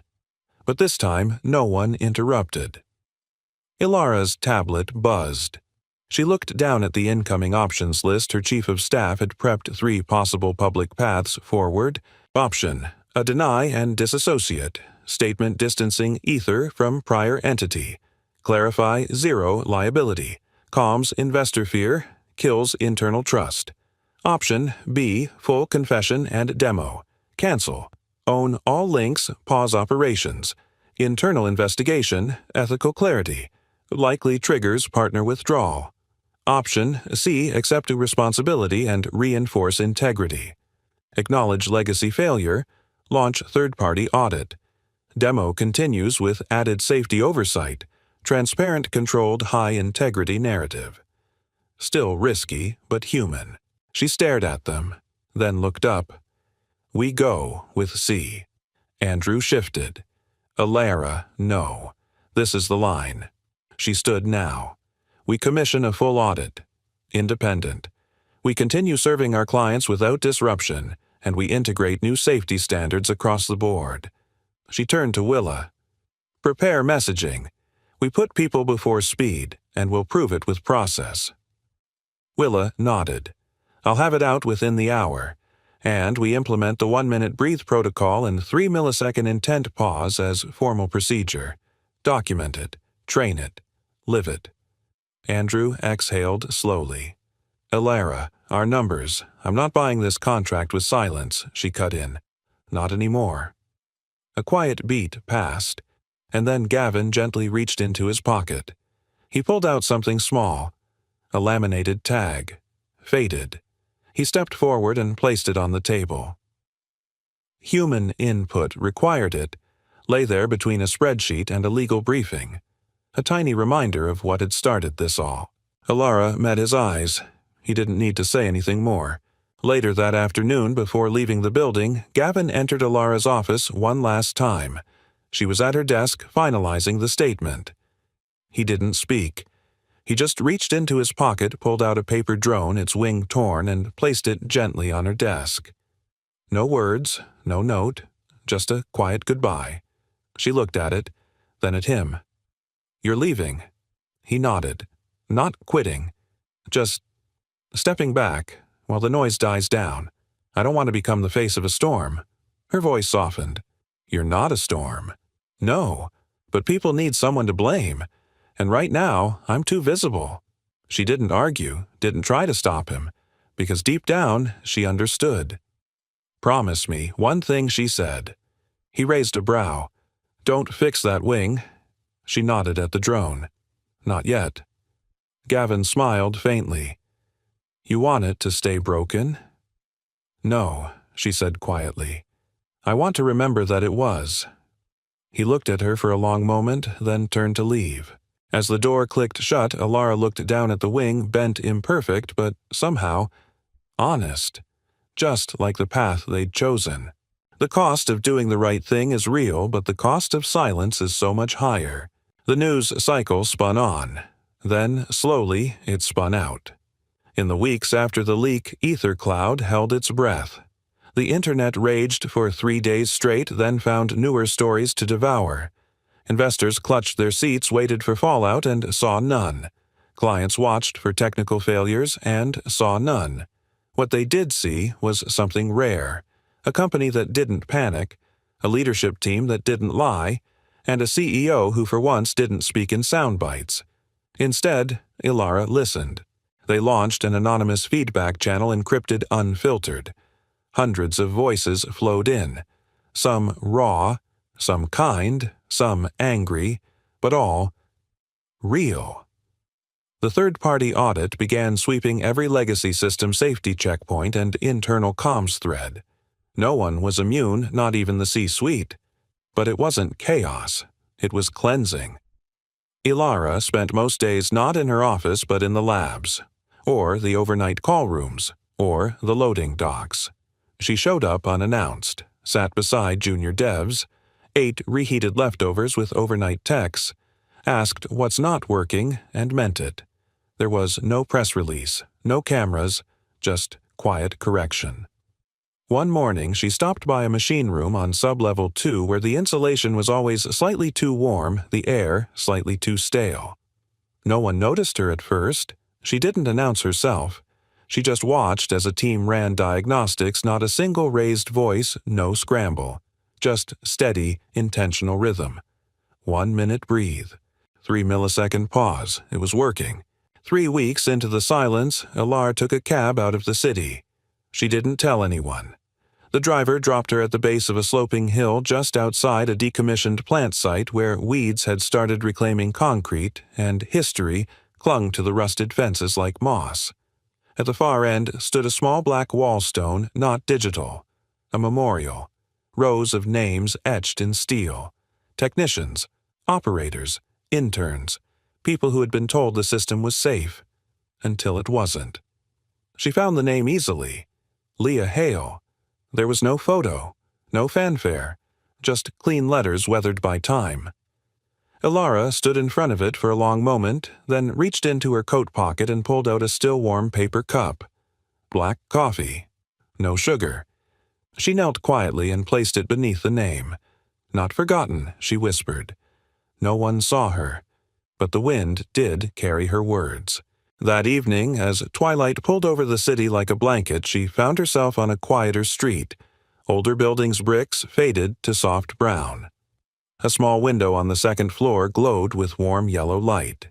But this time, no one interrupted. Ilara's tablet buzzed. She looked down at the incoming options list her chief of staff had prepped 3 possible public paths forward. Option: a deny and disassociate. Statement distancing Ether from prior entity. Clarify 0 liability. Calms investor fear. Kills internal trust. Option B: full confession and demo. Cancel. Own all links, pause operations. Internal investigation, ethical clarity. Likely triggers partner withdrawal. Option C: accept responsibility and reinforce integrity. Acknowledge legacy failure. Launch third-party audit. Demo continues with added safety oversight. Transparent, controlled, high-integrity narrative. Still risky, but human. She stared at them, then looked up. We go with C. Andrew shifted. Alara, no. This is the line. She stood now. We commission a full audit. Independent. We continue serving our clients without disruption, and we integrate new safety standards across the board. She turned to Willa. Prepare messaging. We put people before speed, and we'll prove it with process. Willa nodded. I'll have it out within the hour. And we implement the 1-minute breathe protocol and 3-millisecond intent pause as formal procedure. Document it. Train it. Live it. Andrew exhaled slowly. Alara, our numbers. I'm not buying this contract with silence, she cut in. Not anymore. A quiet beat passed, and then Gavin gently reached into his pocket. He pulled out something small. A laminated tag. Faded. He stepped forward and placed it on the table. Human input required it. Lay there between a spreadsheet and a legal briefing. A tiny reminder of what had started this all. Alara met his eyes. He didn't need to say anything more. Later that afternoon, before leaving the building, Gavin entered Alara's office one last time. She was at her desk, finalizing the statement. He didn't speak. He just reached into his pocket, pulled out a paper drone, its wing torn, and placed it gently on her desk. No words, no note, just a quiet goodbye. She looked at it, then at him. You're leaving. He nodded. Not quitting. Just stepping back while the noise dies down. I don't want to become the face of a storm. Her voice softened. You're not a storm. No, but people need someone to blame. And right now, I'm too visible. She didn't argue, didn't try to stop him, because deep down, she understood. Promise me one thing, she said. He raised a brow. Don't fix that wing. She nodded at the drone. Not yet. Gavin smiled faintly. You want it to stay broken? No, she said quietly. I want to remember that it was. He looked at her for a long moment, then turned to leave. As the door clicked shut, Alara looked down at the wing, bent imperfect, but somehow honest. Just like the path they'd chosen. The cost of doing the right thing is real, but the cost of silence is so much higher. The news cycle spun on. Then, slowly, it spun out. In the weeks after the leak, Ether Cloud held its breath. The internet raged for 3 days straight, then found newer stories to devour. Investors clutched their seats, waited for fallout, and saw none. Clients watched for technical failures and saw none. What they did see was something rare: a company that didn't panic, a leadership team that didn't lie, and a CEO who for once didn't speak in sound bites. Instead, Ilara listened. They launched an anonymous feedback channel encrypted unfiltered. Hundreds of voices flowed in, some raw, some kind, some angry, but all real. The third-party audit began sweeping every legacy system safety checkpoint and internal comms thread. No one was immune, not even the C-suite. But it wasn't chaos. It was cleansing. Ilara spent most days not in her office but in the labs, or the overnight call rooms, or the loading docks. She showed up unannounced, sat beside junior devs, ate reheated leftovers with overnight techs, asked what's not working, and meant it. There was no press release, no cameras, just quiet correction. One morning, she stopped by a machine room on sub-level 2 where the insulation was always slightly too warm, the air slightly too stale. No one noticed her at first. She didn't announce herself. She just watched as a team ran diagnostics, not a single raised voice, no scramble. Just steady, intentional rhythm. 1 minute breathe. 3 millisecond pause. It was working. 3 weeks into the silence, Ilara took a cab out of the city. She didn't tell anyone. The driver dropped her at the base of a sloping hill just outside a decommissioned plant site where weeds had started reclaiming concrete and history clung to the rusted fences like moss. At the far end stood a small black wall stone, not digital. A memorial. Rows of names etched in steel. Technicians, operators, interns, people who had been told the system was safe. Until it wasn't. She found the name easily. Leah Hale. There was no photo, no fanfare, just clean letters weathered by time. Ilara stood in front of it for a long moment, then reached into her coat pocket and pulled out a still-warm paper cup. Black coffee. No sugar. She knelt quietly and placed it beneath the name. Not forgotten, she whispered. No one saw her, but the wind did carry her words. That evening, as twilight pulled over the city like a blanket, she found herself on a quieter street. Older buildings' bricks faded to soft brown. A small window on the second floor glowed with warm yellow light.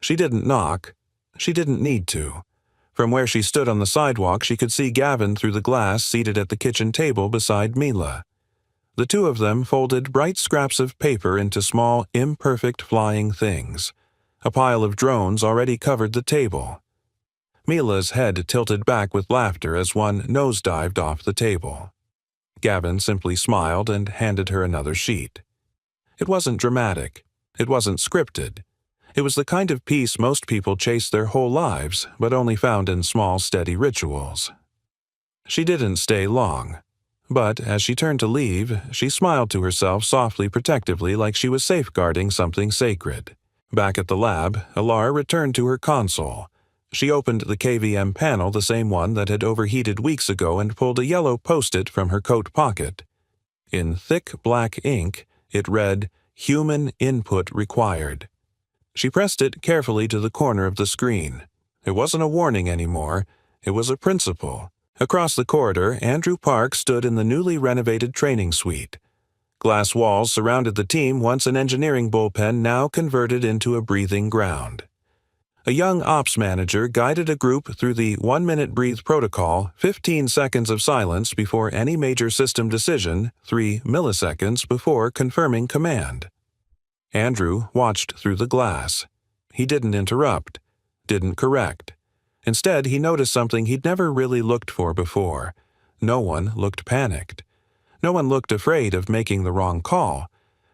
She didn't knock. She didn't need to. From where she stood on the sidewalk, she could see Gavin through the glass seated at the kitchen table beside Mila. The two of them folded bright scraps of paper into small, imperfect flying things. A pile of drones already covered the table. Mila's head tilted back with laughter as one nosedived off the table. Gavin simply smiled and handed her another sheet. It wasn't dramatic. It wasn't scripted. It was the kind of peace most people chase their whole lives, but only found in small, steady rituals. She didn't stay long. But as she turned to leave, she smiled to herself softly, protectively, like she was safeguarding something sacred. Back at the lab, Ilara returned to her console. She opened the KVM panel, the same one that had overheated weeks ago, and pulled a yellow post-it from her coat pocket. In thick black ink, it read, "Human input required." She pressed it carefully to the corner of the screen. It wasn't a warning anymore. It was a principle. Across the corridor, Andrew Park stood in the newly renovated training suite. Glass walls surrounded the team, once an engineering bullpen, now converted into a breathing ground. A young ops manager guided a group through the 1-minute breathe protocol, 15 seconds of silence before any major system decision, 3 milliseconds before confirming command. Andrew watched through the glass. He didn't interrupt, didn't correct. Instead, he noticed something he'd never really looked for before. No one looked panicked. No one looked afraid of making the wrong call.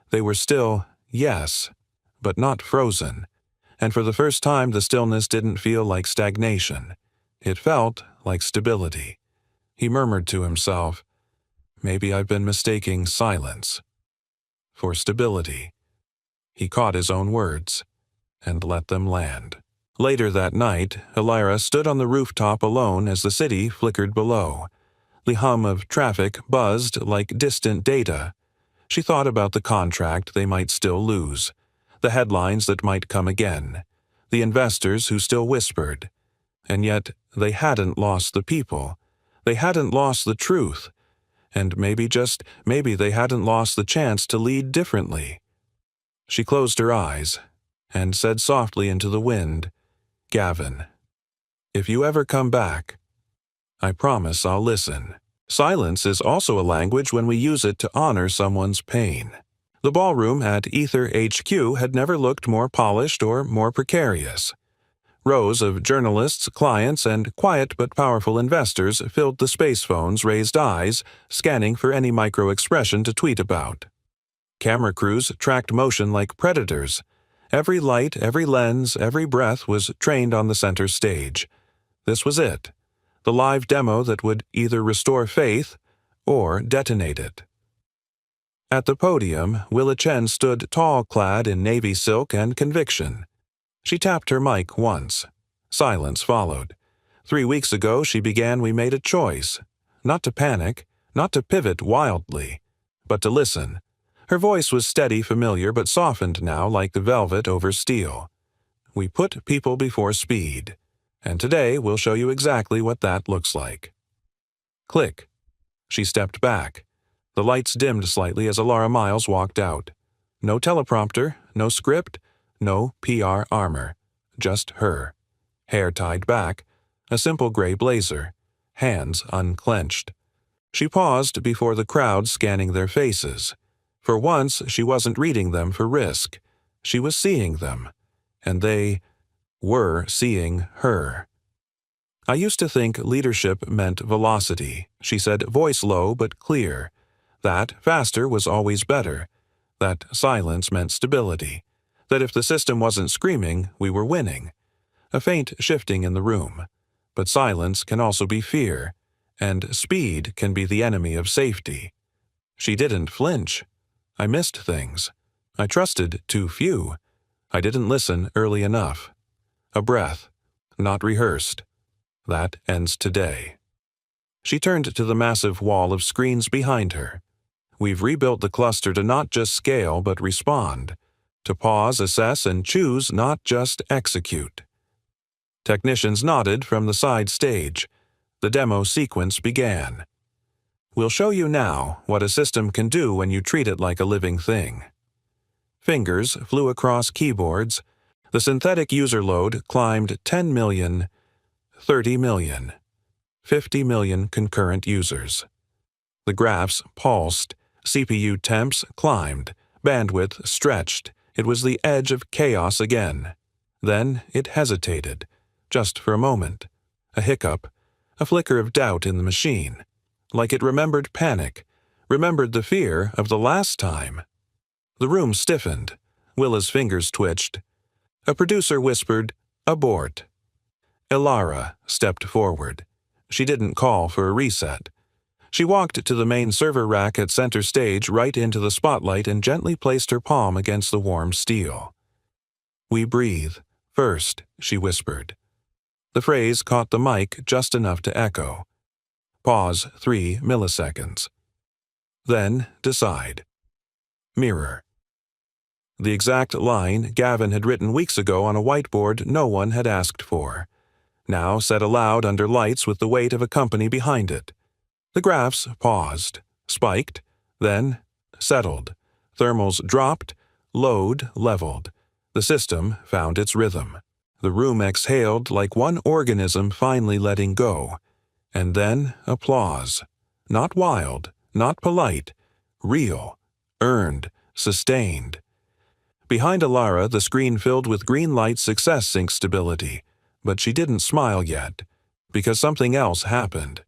They were still, yes, but not frozen. And for the first time, the stillness didn't feel like stagnation. It felt like stability. He murmured to himself, "Maybe I've been mistaking silence for stability." He caught his own words and let them land. Later that night, Ilara stood on the rooftop alone as the city flickered below. The hum of traffic buzzed like distant data. She thought about the contract they might still lose, the headlines that might come again, the investors who still whispered. And yet they hadn't lost the people. They hadn't lost the truth. And maybe, just maybe, they hadn't lost the chance to lead differently. She closed her eyes and said softly into the wind, "Gavin, if you ever come back, I promise I'll listen." Silence is also a language when we use it to honor someone's pain. The ballroom at Ether HQ had never looked more polished or more precarious. Rows of journalists, clients, and quiet but powerful investors filled the space phones' raised eyes, scanning for any micro-expression to tweet about. Camera crews tracked motion like predators. Every light, every lens, every breath was trained on the center stage. This was it, the live demo that would either restore faith or detonate it. At the podium, Willa Chen stood tall, clad in navy silk and conviction. She tapped her mic once. Silence followed. 3 weeks ago she began We made a choice. Not to panic, not to pivot wildly, but to listen. Her voice was steady, familiar, but softened now like the velvet over steel. We put people before speed. And today we'll show you exactly what that looks like. Click. She stepped back. The lights dimmed slightly as Alara Miles walked out. No teleprompter, no script, no PR armor. Just her. Hair tied back, a simple gray blazer, hands unclenched. She paused before the crowd scanning their faces. For once, she wasn't reading them for risk. She was seeing them. And they were seeing her. "I used to think leadership meant velocity," she said, voice low but clear. That faster was always better. That silence meant stability. That if the system wasn't screaming, we were winning. A faint shifting in the room. But silence can also be fear, and speed can be the enemy of safety. She didn't flinch. I missed things. I trusted too few. I didn't listen early enough. A breath, not rehearsed. That ends today. She turned to the massive wall of screens behind her. We've rebuilt the cluster to not just scale but respond. To pause, assess, and choose, not just execute. Technicians nodded from the side stage. The demo sequence began. We'll show you now what a system can do when you treat it like a living thing. Fingers flew across keyboards. The synthetic user load climbed 10 million, 30 million, 50 million concurrent users. The graphs pulsed, CPU temps climbed, bandwidth stretched. It was the edge of chaos again. Then it hesitated, just for a moment. A hiccup, a flicker of doubt in the machine, like it remembered panic, remembered the fear of the last time. The room stiffened. Willa's fingers twitched. A producer whispered, "Abort." Alara stepped forward. She didn't call for a reset. She walked to the main server rack at center stage, right into the spotlight, and gently placed her palm against the warm steel. "We breathe first," she whispered. The phrase caught the mic just enough to echo. Pause 3 milliseconds. Then decide. Mirror. The exact line Gavin had written weeks ago on a whiteboard no one had asked for. Now said aloud under lights with the weight of a company behind it. The graphs paused, spiked, then settled. Thermals dropped, load leveled. The system found its rhythm. The room exhaled like one organism finally letting go. And then applause. Not wild, not polite. Real, earned, sustained. Behind Alara, the screen filled with green light success sync stability. But she didn't smile yet, because something else happened.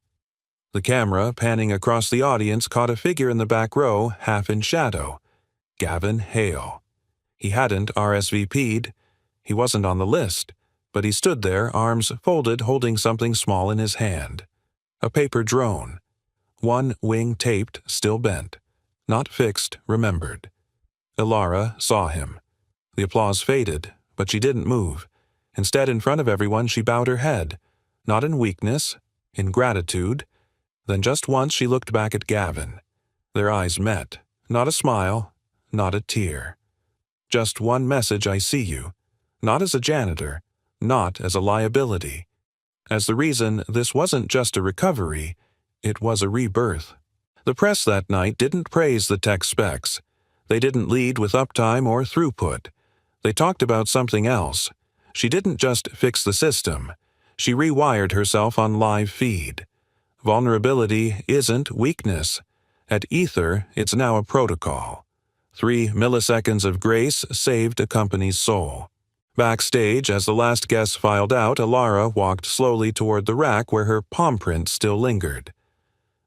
The camera, panning across the audience, caught a figure in the back row, half in shadow. Gavin Hale. He hadn't RSVP'd. He wasn't on the list, but he stood there, arms folded, holding something small in his hand. A paper drone. One wing taped, still bent. Not fixed, remembered. Alara saw him. The applause faded, but she didn't move. Instead, in front of everyone, she bowed her head. Not in weakness, in gratitude. Then just once she looked back at Gavin. Their eyes met. Not a smile, not a tear. Just one message: I see you. Not as a janitor, not as a liability. As the reason this wasn't just a recovery, it was a rebirth. The press that night didn't praise the tech specs. They didn't lead with uptime or throughput. They talked about something else. She didn't just fix the system. She rewired herself on live feed. Vulnerability isn't weakness. At Ether, it's now a protocol. 3 milliseconds of grace saved a company's soul. Backstage, as the last guest filed out, Alara walked slowly toward the rack where her palm print still lingered.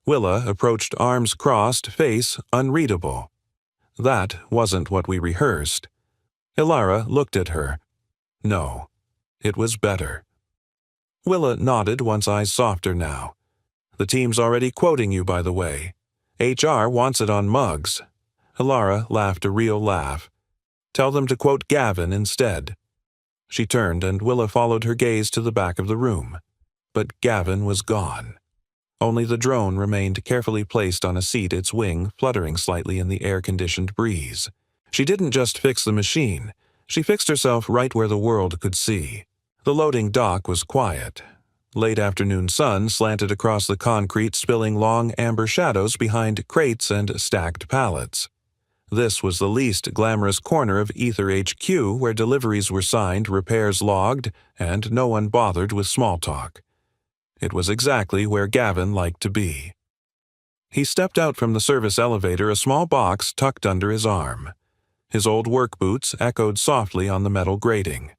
Willa approached, arms crossed, face unreadable. That wasn't what we rehearsed. Alara looked at her. No, it was better. Willa nodded, once eyes softer now. The team's already quoting you, by the way. HR wants it on mugs. Alara laughed a real laugh. Tell them to quote Gavin instead. She turned, and Willa followed her gaze to the back of the room. But Gavin was gone. Only the drone remained carefully placed on a seat, its wing fluttering slightly in the air-conditioned breeze. She didn't just fix the machine. She fixed herself right where the world could see. The loading dock was quiet. Late afternoon sun slanted across the concrete, spilling long amber shadows behind crates and stacked pallets. This was the least glamorous corner of Ether HQ, where deliveries were signed, repairs logged, and no one bothered with small talk. It was exactly where Gavin liked to be. He stepped out from the service elevator, a small box tucked under his arm. His old work boots echoed softly on the metal grating.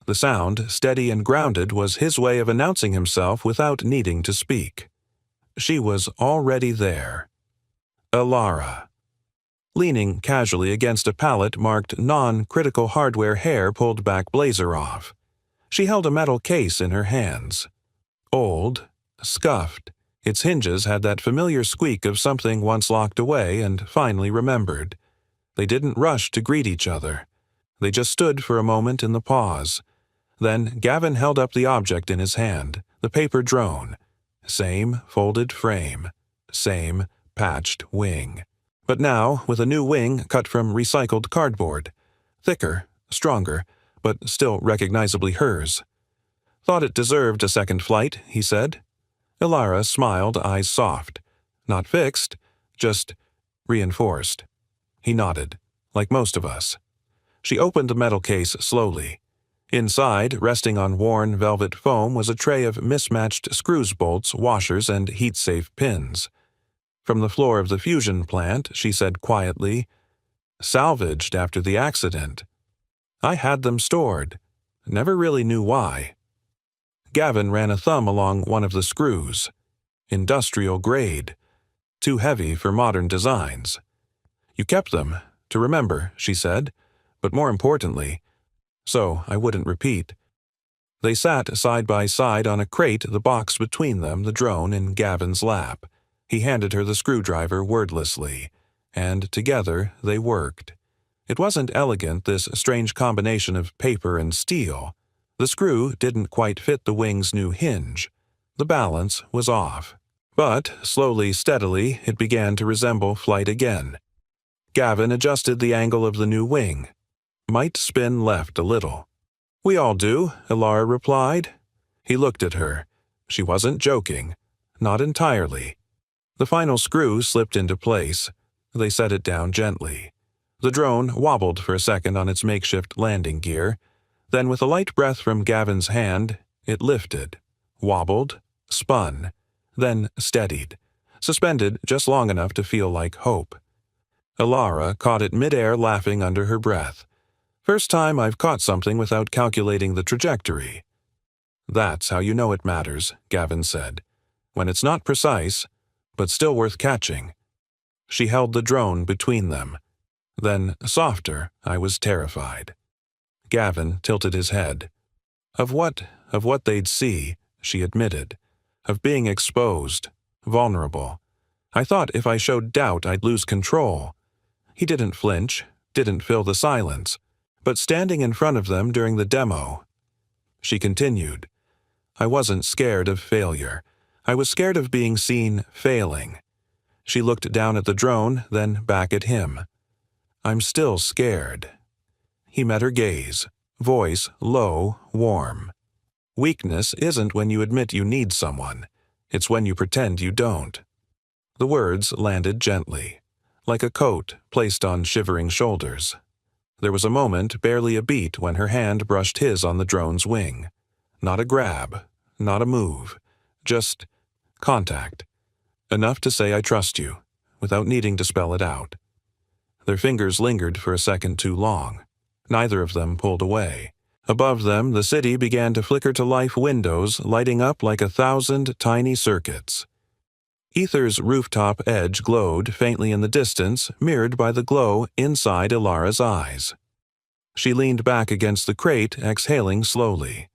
The sound, steady and grounded, was his way of announcing himself without needing to speak. She was already there. Alara. Leaning casually against a pallet marked non-critical hardware, hair pulled back, blazer off. She held a metal case in her hands. Old, scuffed, its hinges had that familiar squeak of something once locked away and finally remembered. They didn't rush to greet each other. They just stood for a moment in the pause. Then Gavin held up the object in his hand, the paper drone. Same folded frame, same patched wing. But now with a new wing cut from recycled cardboard. Thicker, stronger, but still recognizably hers. Thought it deserved a second flight, he said. Alara smiled, eyes soft. Not fixed, just reinforced. He nodded, like most of us. She opened the metal case slowly. Inside, resting on worn velvet foam, was a tray of mismatched screws, bolts, washers, and heat-safe pins. From the floor of the fusion plant, she said quietly, salvaged after the accident. I had them stored. Never really knew why. Gavin ran a thumb along one of the screws. Industrial grade. Too heavy for modern designs. You kept them, to remember, she said, but more importantly, so I wouldn't repeat. They sat side by side on a crate, the box between them, the drone in Gavin's lap. He handed her the screwdriver wordlessly, and together they worked. It wasn't elegant, this strange combination of paper and steel. The screw didn't quite fit the wing's new hinge. The balance was off. But, slowly, steadily, it began to resemble flight again. Gavin adjusted the angle of the new wing. Might spin left a little. We all do, Alara replied. He looked at her. She wasn't joking. Not entirely. The final screw slipped into place. They set it down gently. The drone wobbled for a second on its makeshift landing gear. Then, with a light breath from Gavin's hand, it lifted, wobbled, spun, then steadied, suspended just long enough to feel like hope. Alara caught it midair, laughing under her breath. First time I've caught something without calculating the trajectory. That's how you know it matters, Gavin said. When it's not precise, but still worth catching. She held the drone between them. Then, softer, I was terrified. Gavin tilted his head. Of what they'd see, she admitted. Of being exposed, vulnerable. I thought if I showed doubt I'd lose control. He didn't flinch, didn't fill the silence. But standing in front of them during the demo, she continued, I wasn't scared of failure. I was scared of being seen failing. She looked down at the drone, then back at him. I'm still scared. He met her gaze, voice low, warm. Weakness isn't when you admit you need someone. It's when you pretend you don't. The words landed gently, like a coat placed on shivering shoulders. There was a moment, barely a beat, when her hand brushed his on the drone's wing. Not a grab, not a move, just contact. Enough to say I trust you, without needing to spell it out. Their fingers lingered for a second too long. Neither of them pulled away. Above them, the city began to flicker to life, windows lighting up like 1,000 tiny circuits. Ether's rooftop edge glowed faintly in the distance, mirrored by the glow inside Ilara's eyes. She leaned back against the crate, exhaling slowly.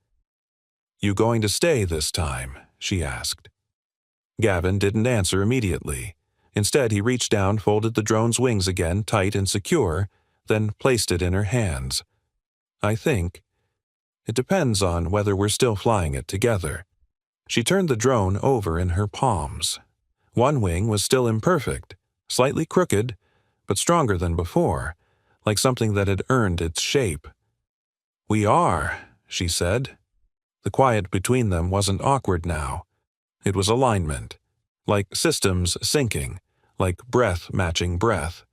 You going to stay this time? She asked. Gavin didn't answer immediately. Instead, he reached down, folded the drone's wings again, tight and secure, then placed it in her hands. I think. It depends on whether we're still flying it together. She turned the drone over in her palms. One wing was still imperfect, slightly crooked, but stronger than before, like something that had earned its shape. We are, she said. The quiet between them wasn't awkward now. It was alignment, like systems syncing, like breath matching breath.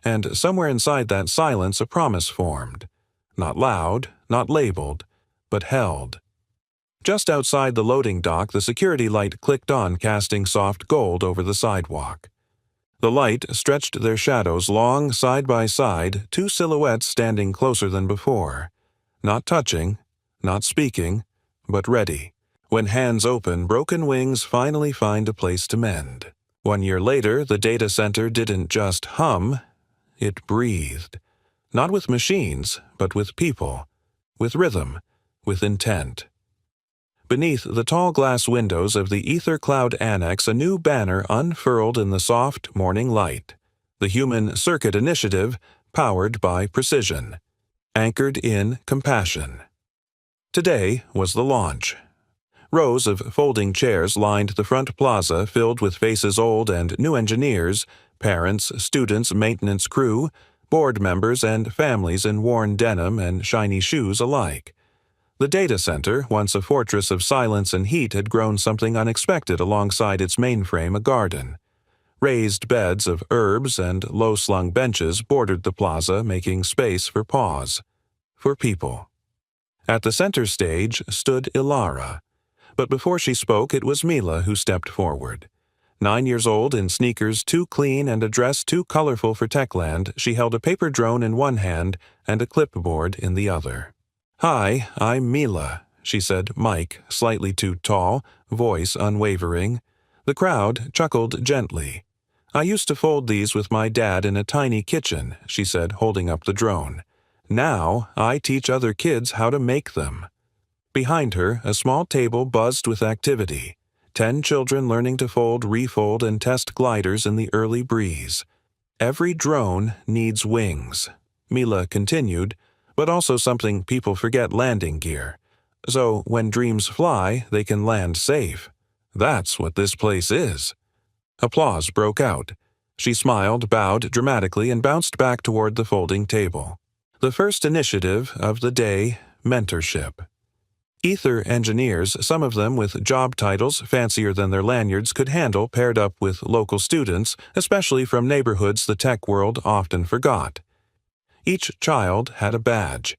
And somewhere inside that silence a promise formed. Not loud, not labeled, but held. Just outside the loading dock, the security light clicked on, casting soft gold over the sidewalk. The light stretched their shadows long, side by side, two silhouettes standing closer than before. Not touching, not speaking, but ready. When hands open, broken wings finally find a place to mend. 1 year later, the data center didn't just hum, it breathed. Not with machines, but with people. With rhythm, with intent. Beneath the tall glass windows of the Ether Cloud Annex, a new banner unfurled in the soft morning light. The Human Circuit Initiative, powered by precision. Anchored in compassion. Today was the launch. Rows of folding chairs lined the front plaza, filled with faces old and new engineers, parents, students, maintenance crew, board members, and families in worn denim and shiny shoes alike. The data center, once a fortress of silence and heat, had grown something unexpected alongside its mainframe, a garden. Raised beds of herbs and low-slung benches bordered the plaza, making space for pause. For people. At the center stage stood Ilara. But before she spoke, it was Mila who stepped forward. 9 years old, in sneakers too clean and a dress too colorful for Techland, she held a paper drone in one hand and a clipboard in the other. Hi, I'm Mila, she said, mic slightly too tall, voice unwavering. The crowd chuckled gently. I used to fold these with my dad in a tiny kitchen, she said, holding up the drone. Now I teach other kids how to make them. Behind her, a small table buzzed with activity. 10 children learning to fold, refold, and test gliders in the early breeze. Every drone needs wings, Mila continued, but also something people forget: landing gear. So when dreams fly, they can land safe. That's what this place is. Applause broke out. She smiled, bowed dramatically, and bounced back toward the folding table. The first initiative of the day, mentorship. Ether engineers, some of them with job titles fancier than their lanyards, could handle, paired up with local students, especially from neighborhoods the tech world often forgot. Each child had a badge.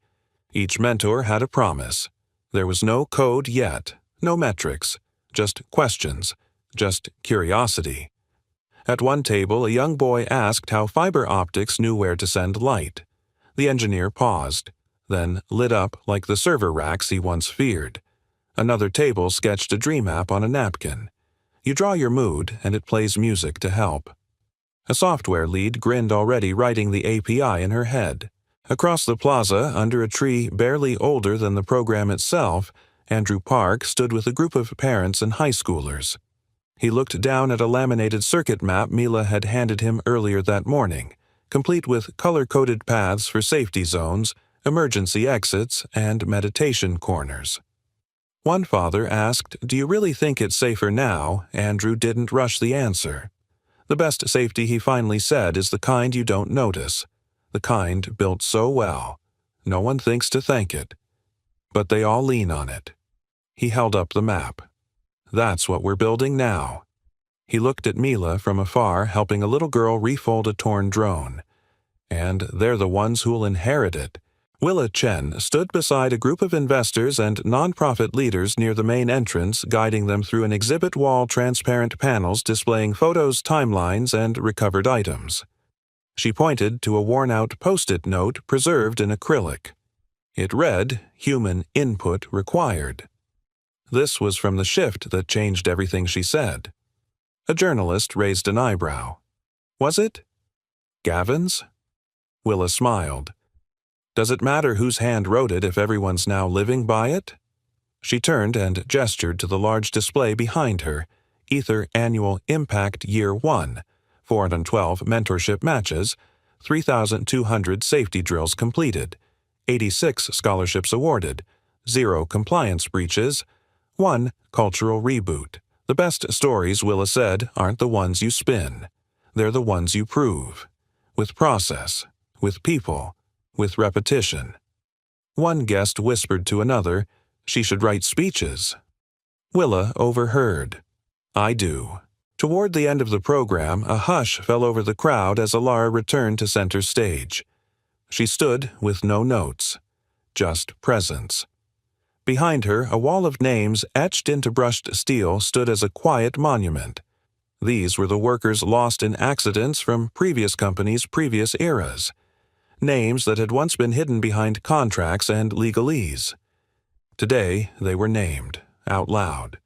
Each mentor had a promise. There was no code yet, no metrics, just questions, just curiosity. At one table, a young boy asked how fiber optics knew where to send light. The engineer paused, then lit up like the server racks he once feared. Another table sketched a dream app on a napkin. You draw your mood, and it plays music to help. A software lead grinned, already writing the API in her head. Across the plaza, under a tree barely older than the program itself, Andrew Park stood with a group of parents and high schoolers. He looked down at a laminated circuit map Mila had handed him earlier that morning, complete with color-coded paths for safety zones, emergency exits, and meditation corners. One father asked, "Do you really think it's safer now?" Andrew didn't rush the answer. The best safety, he finally said, is the kind you don't notice. The kind built so well. No one thinks to thank it. But they all lean on it. He held up the map. That's what we're building now. He looked at Mila from afar, helping a little girl refold a torn drone. And they're the ones who'll inherit it. Willa Chen stood beside a group of investors and nonprofit leaders near the main entrance, guiding them through an exhibit wall transparent panels displaying photos, timelines, and recovered items. She pointed to a worn-out Post-it note preserved in acrylic. It read, "Human input required." This was from the shift that changed everything she said. A journalist raised an eyebrow. Was it? Gavin's? Willa smiled. Does it matter whose hand wrote it if everyone's now living by it? She turned and gestured to the large display behind her. Ether Annual Impact Year 1, 412 mentorship matches, 3,200 safety drills completed, 86 scholarships awarded, 0 compliance breaches, 1 cultural reboot. The best stories, Willa said, aren't the ones you spin. They're the ones you prove. With process, with people, with repetition. One guest whispered to another, she should write speeches. Willa overheard. I do. Toward the end of the program, a hush fell over the crowd as Alara returned to center stage. She stood with no notes, just presence. Behind her, a wall of names etched into brushed steel stood as a quiet monument. These were the workers lost in accidents from previous companies' previous eras. Names that had once been hidden behind contracts and legalese. Today, they were named, out loud.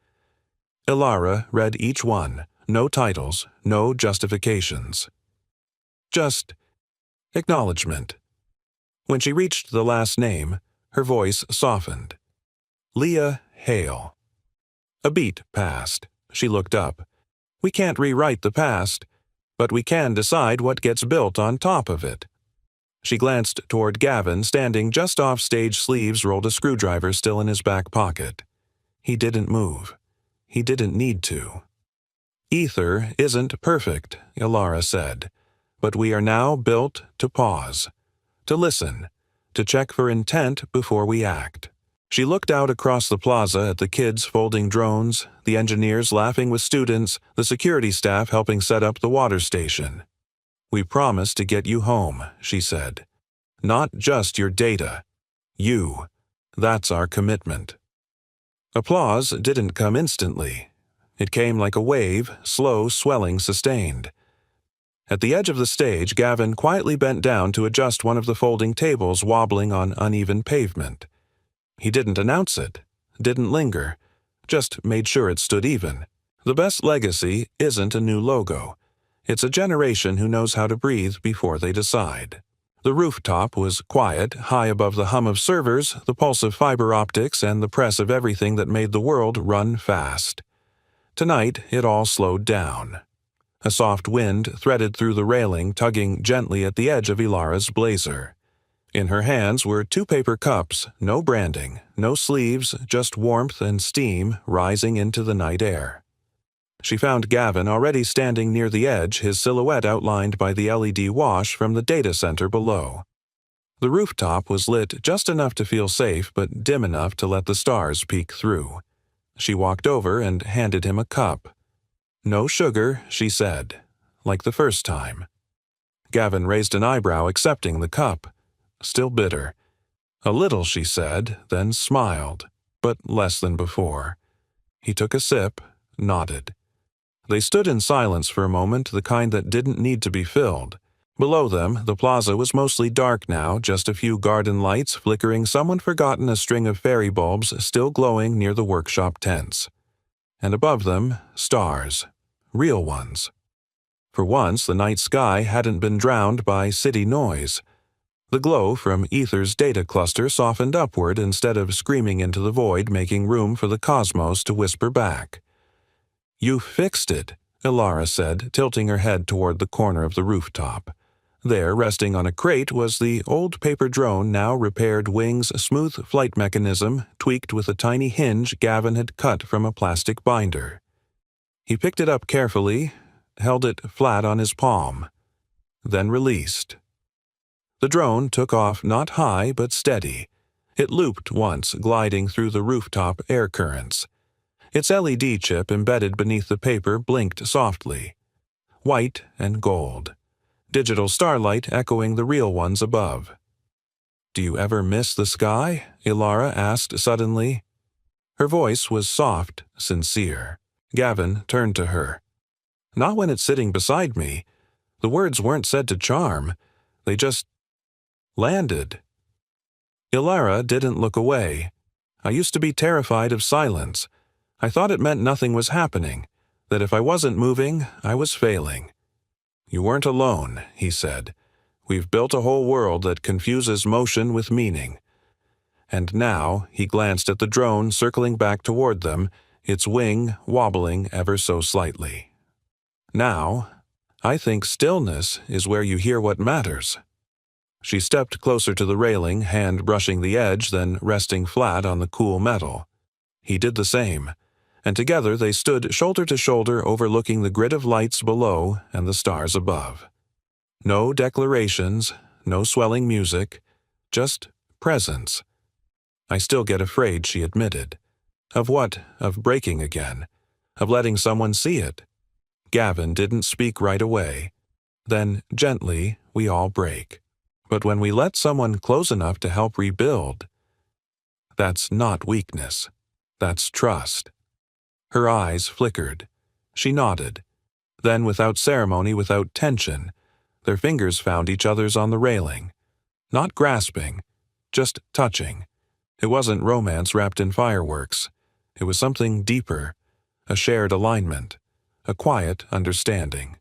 Ilara read each one, no titles, no justifications. Just acknowledgement. When she reached the last name, her voice softened. Leah Hale. A beat passed. She looked up. We can't rewrite the past, but we can decide what gets built on top of it. She glanced toward Gavin, standing just off stage, sleeves rolled, a screwdriver still in his back pocket. He didn't move. He didn't need to. Ether isn't perfect, Ilara said, but we are now built to pause, to listen, to check for intent before we act. She looked out across the plaza at the kids folding drones, the engineers laughing with students, the security staff helping set up the water station. We promise to get you home, she said. Not just your data. You. That's our commitment. Applause didn't come instantly. It came like a wave, slow, swelling, sustained. At the edge of the stage, Gavin quietly bent down to adjust one of the folding tables wobbling on uneven pavement. He didn't announce it, didn't linger, just made sure it stood even. The best legacy isn't a new logo. It's a generation who knows how to breathe before they decide. The rooftop was quiet, high above the hum of servers, the pulse of fiber optics, and the press of everything that made the world run fast. Tonight, it all slowed down. A soft wind threaded through the railing, tugging gently at the edge of Ilara's blazer. In her hands were 2 paper cups, no branding, no sleeves, just warmth and steam rising into the night air. She found Gavin already standing near the edge, his silhouette outlined by the LED wash from the data center below. The rooftop was lit just enough to feel safe, but dim enough to let the stars peek through. She walked over and handed him a cup. No sugar, she said, like the first time. Gavin raised an eyebrow, accepting the cup. Still bitter. A little, she said, then smiled, but less than before. He took a sip, nodded. They stood in silence for a moment, the kind that didn't need to be filled. Below them, the plaza was mostly dark now, just a few garden lights flickering, someone forgotten a string of fairy bulbs still glowing near the workshop tents. And above them, stars. Real ones. For once, the night sky hadn't been drowned by city noise. The glow from Ether's data cluster softened upward instead of screaming into the void, making room for the cosmos to whisper back. You fixed it, Ilara said, tilting her head toward the corner of the rooftop. There, resting on a crate, was the old paper drone, now repaired wing's smooth flight mechanism tweaked with a tiny hinge Gavin had cut from a plastic binder. He picked it up carefully, held it flat on his palm, then released. The drone took off not high but steady. It looped once, gliding through the rooftop air currents. Its LED chip embedded beneath the paper blinked softly. White and gold. Digital starlight echoing the real ones above. "Do you ever miss the sky?" Ilara asked suddenly. Her voice was soft, sincere. Gavin turned to her. "Not when it's sitting beside me. The words weren't said to charm. They just landed." Ilara didn't look away. "I used to be terrified of silence. I thought it meant nothing was happening, that if I wasn't moving, I was failing." "You weren't alone," he said. "We've built a whole world that confuses motion with meaning." And now he glanced at the drone circling back toward them, its wing wobbling ever so slightly. "Now, I think stillness is where you hear what matters." She stepped closer to the railing, hand brushing the edge, then resting flat on the cool metal. He did the same, and together they stood shoulder to shoulder overlooking the grid of lights below and the stars above. No declarations, no swelling music, just presence. "I still get afraid," she admitted. "Of what? Of breaking again? Of letting someone see it?" Gavin didn't speak right away. "Then, gently, we all break. But when we let someone close enough to help rebuild, that's not weakness. That's trust." Her eyes flickered. She nodded. Then, without ceremony, without tension, their fingers found each other's on the railing. Not grasping, just touching. It wasn't romance wrapped in fireworks. It was something deeper, a shared alignment, a quiet understanding.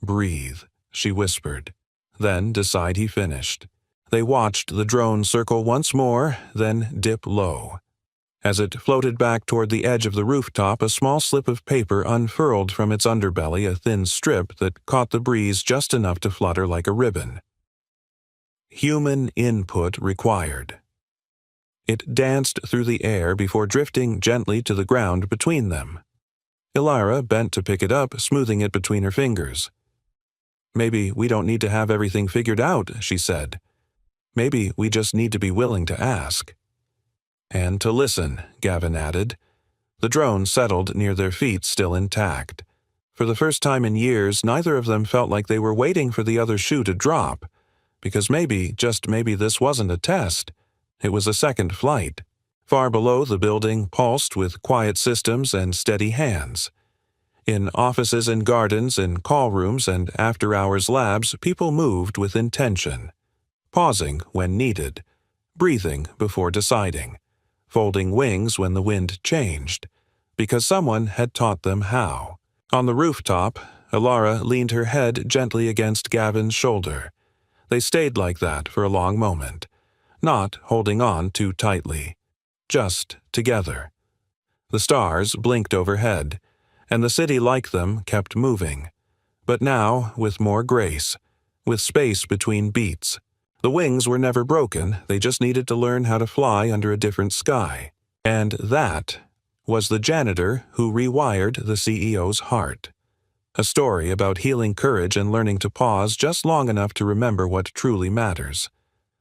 "Breathe," she whispered. Then decide he finished. They watched the drone circle once more, then dip low. As it floated back toward the edge of the rooftop, a small slip of paper unfurled from its underbelly, a thin strip that caught the breeze just enough to flutter like a ribbon. "Human input required." It danced through the air before drifting gently to the ground between them. Ilara bent to pick it up, smoothing it between her fingers. "Maybe we don't need to have everything figured out," she said. "Maybe we just need to be willing to ask." "And to listen," Gavin added. The drone settled near their feet, still intact. For the first time in years, neither of them felt like they were waiting for the other shoe to drop. Because maybe, just maybe, this wasn't a test. It was a second flight. Far below, the building pulsed with quiet systems and steady hands. In offices and gardens, in call rooms and after-hours labs, people moved with intention. Pausing when needed. Breathing before deciding. Folding wings when the wind changed. Because someone had taught them how. On the rooftop, Ilara leaned her head gently against Gavin's shoulder. They stayed like that for a long moment. Not holding on too tightly. Just together. The stars blinked overhead, and the city like them kept moving. But now, with more grace, with space between beats. The wings were never broken, they just needed to learn how to fly under a different sky. And that was the janitor who rewired the CEO's heart. A story about healing courage and learning to pause just long enough to remember what truly matters.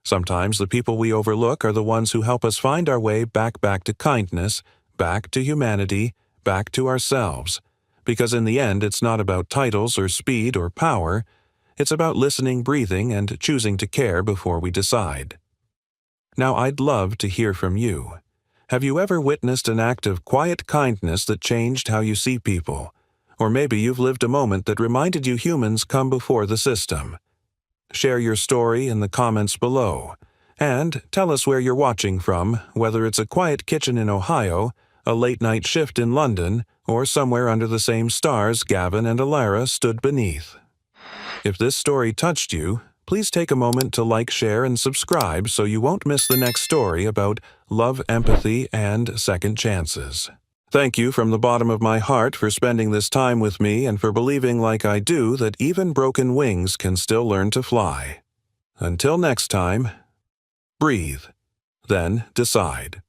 Sometimes the people we overlook are the ones who help us find our way back to kindness, back to humanity, back to ourselves. Because in the end, it's not about titles or speed or power. It's about listening, breathing, and choosing to care before we decide. Now, I'd love to hear from you. Have you ever witnessed an act of quiet kindness that changed how you see people? Or maybe you've lived a moment that reminded you humans come before the system. Share your story in the comments below. And tell us where you're watching from, whether it's a quiet kitchen in Ohio, a late-night shift in London, or somewhere under the same stars Gavin and Ilara stood beneath. If this story touched you, please take a moment to like, share, and subscribe so you won't miss the next story about love, empathy, and second chances. Thank you from the bottom of my heart for spending this time with me and for believing like I do that even broken wings can still learn to fly. Until next time, breathe, then decide.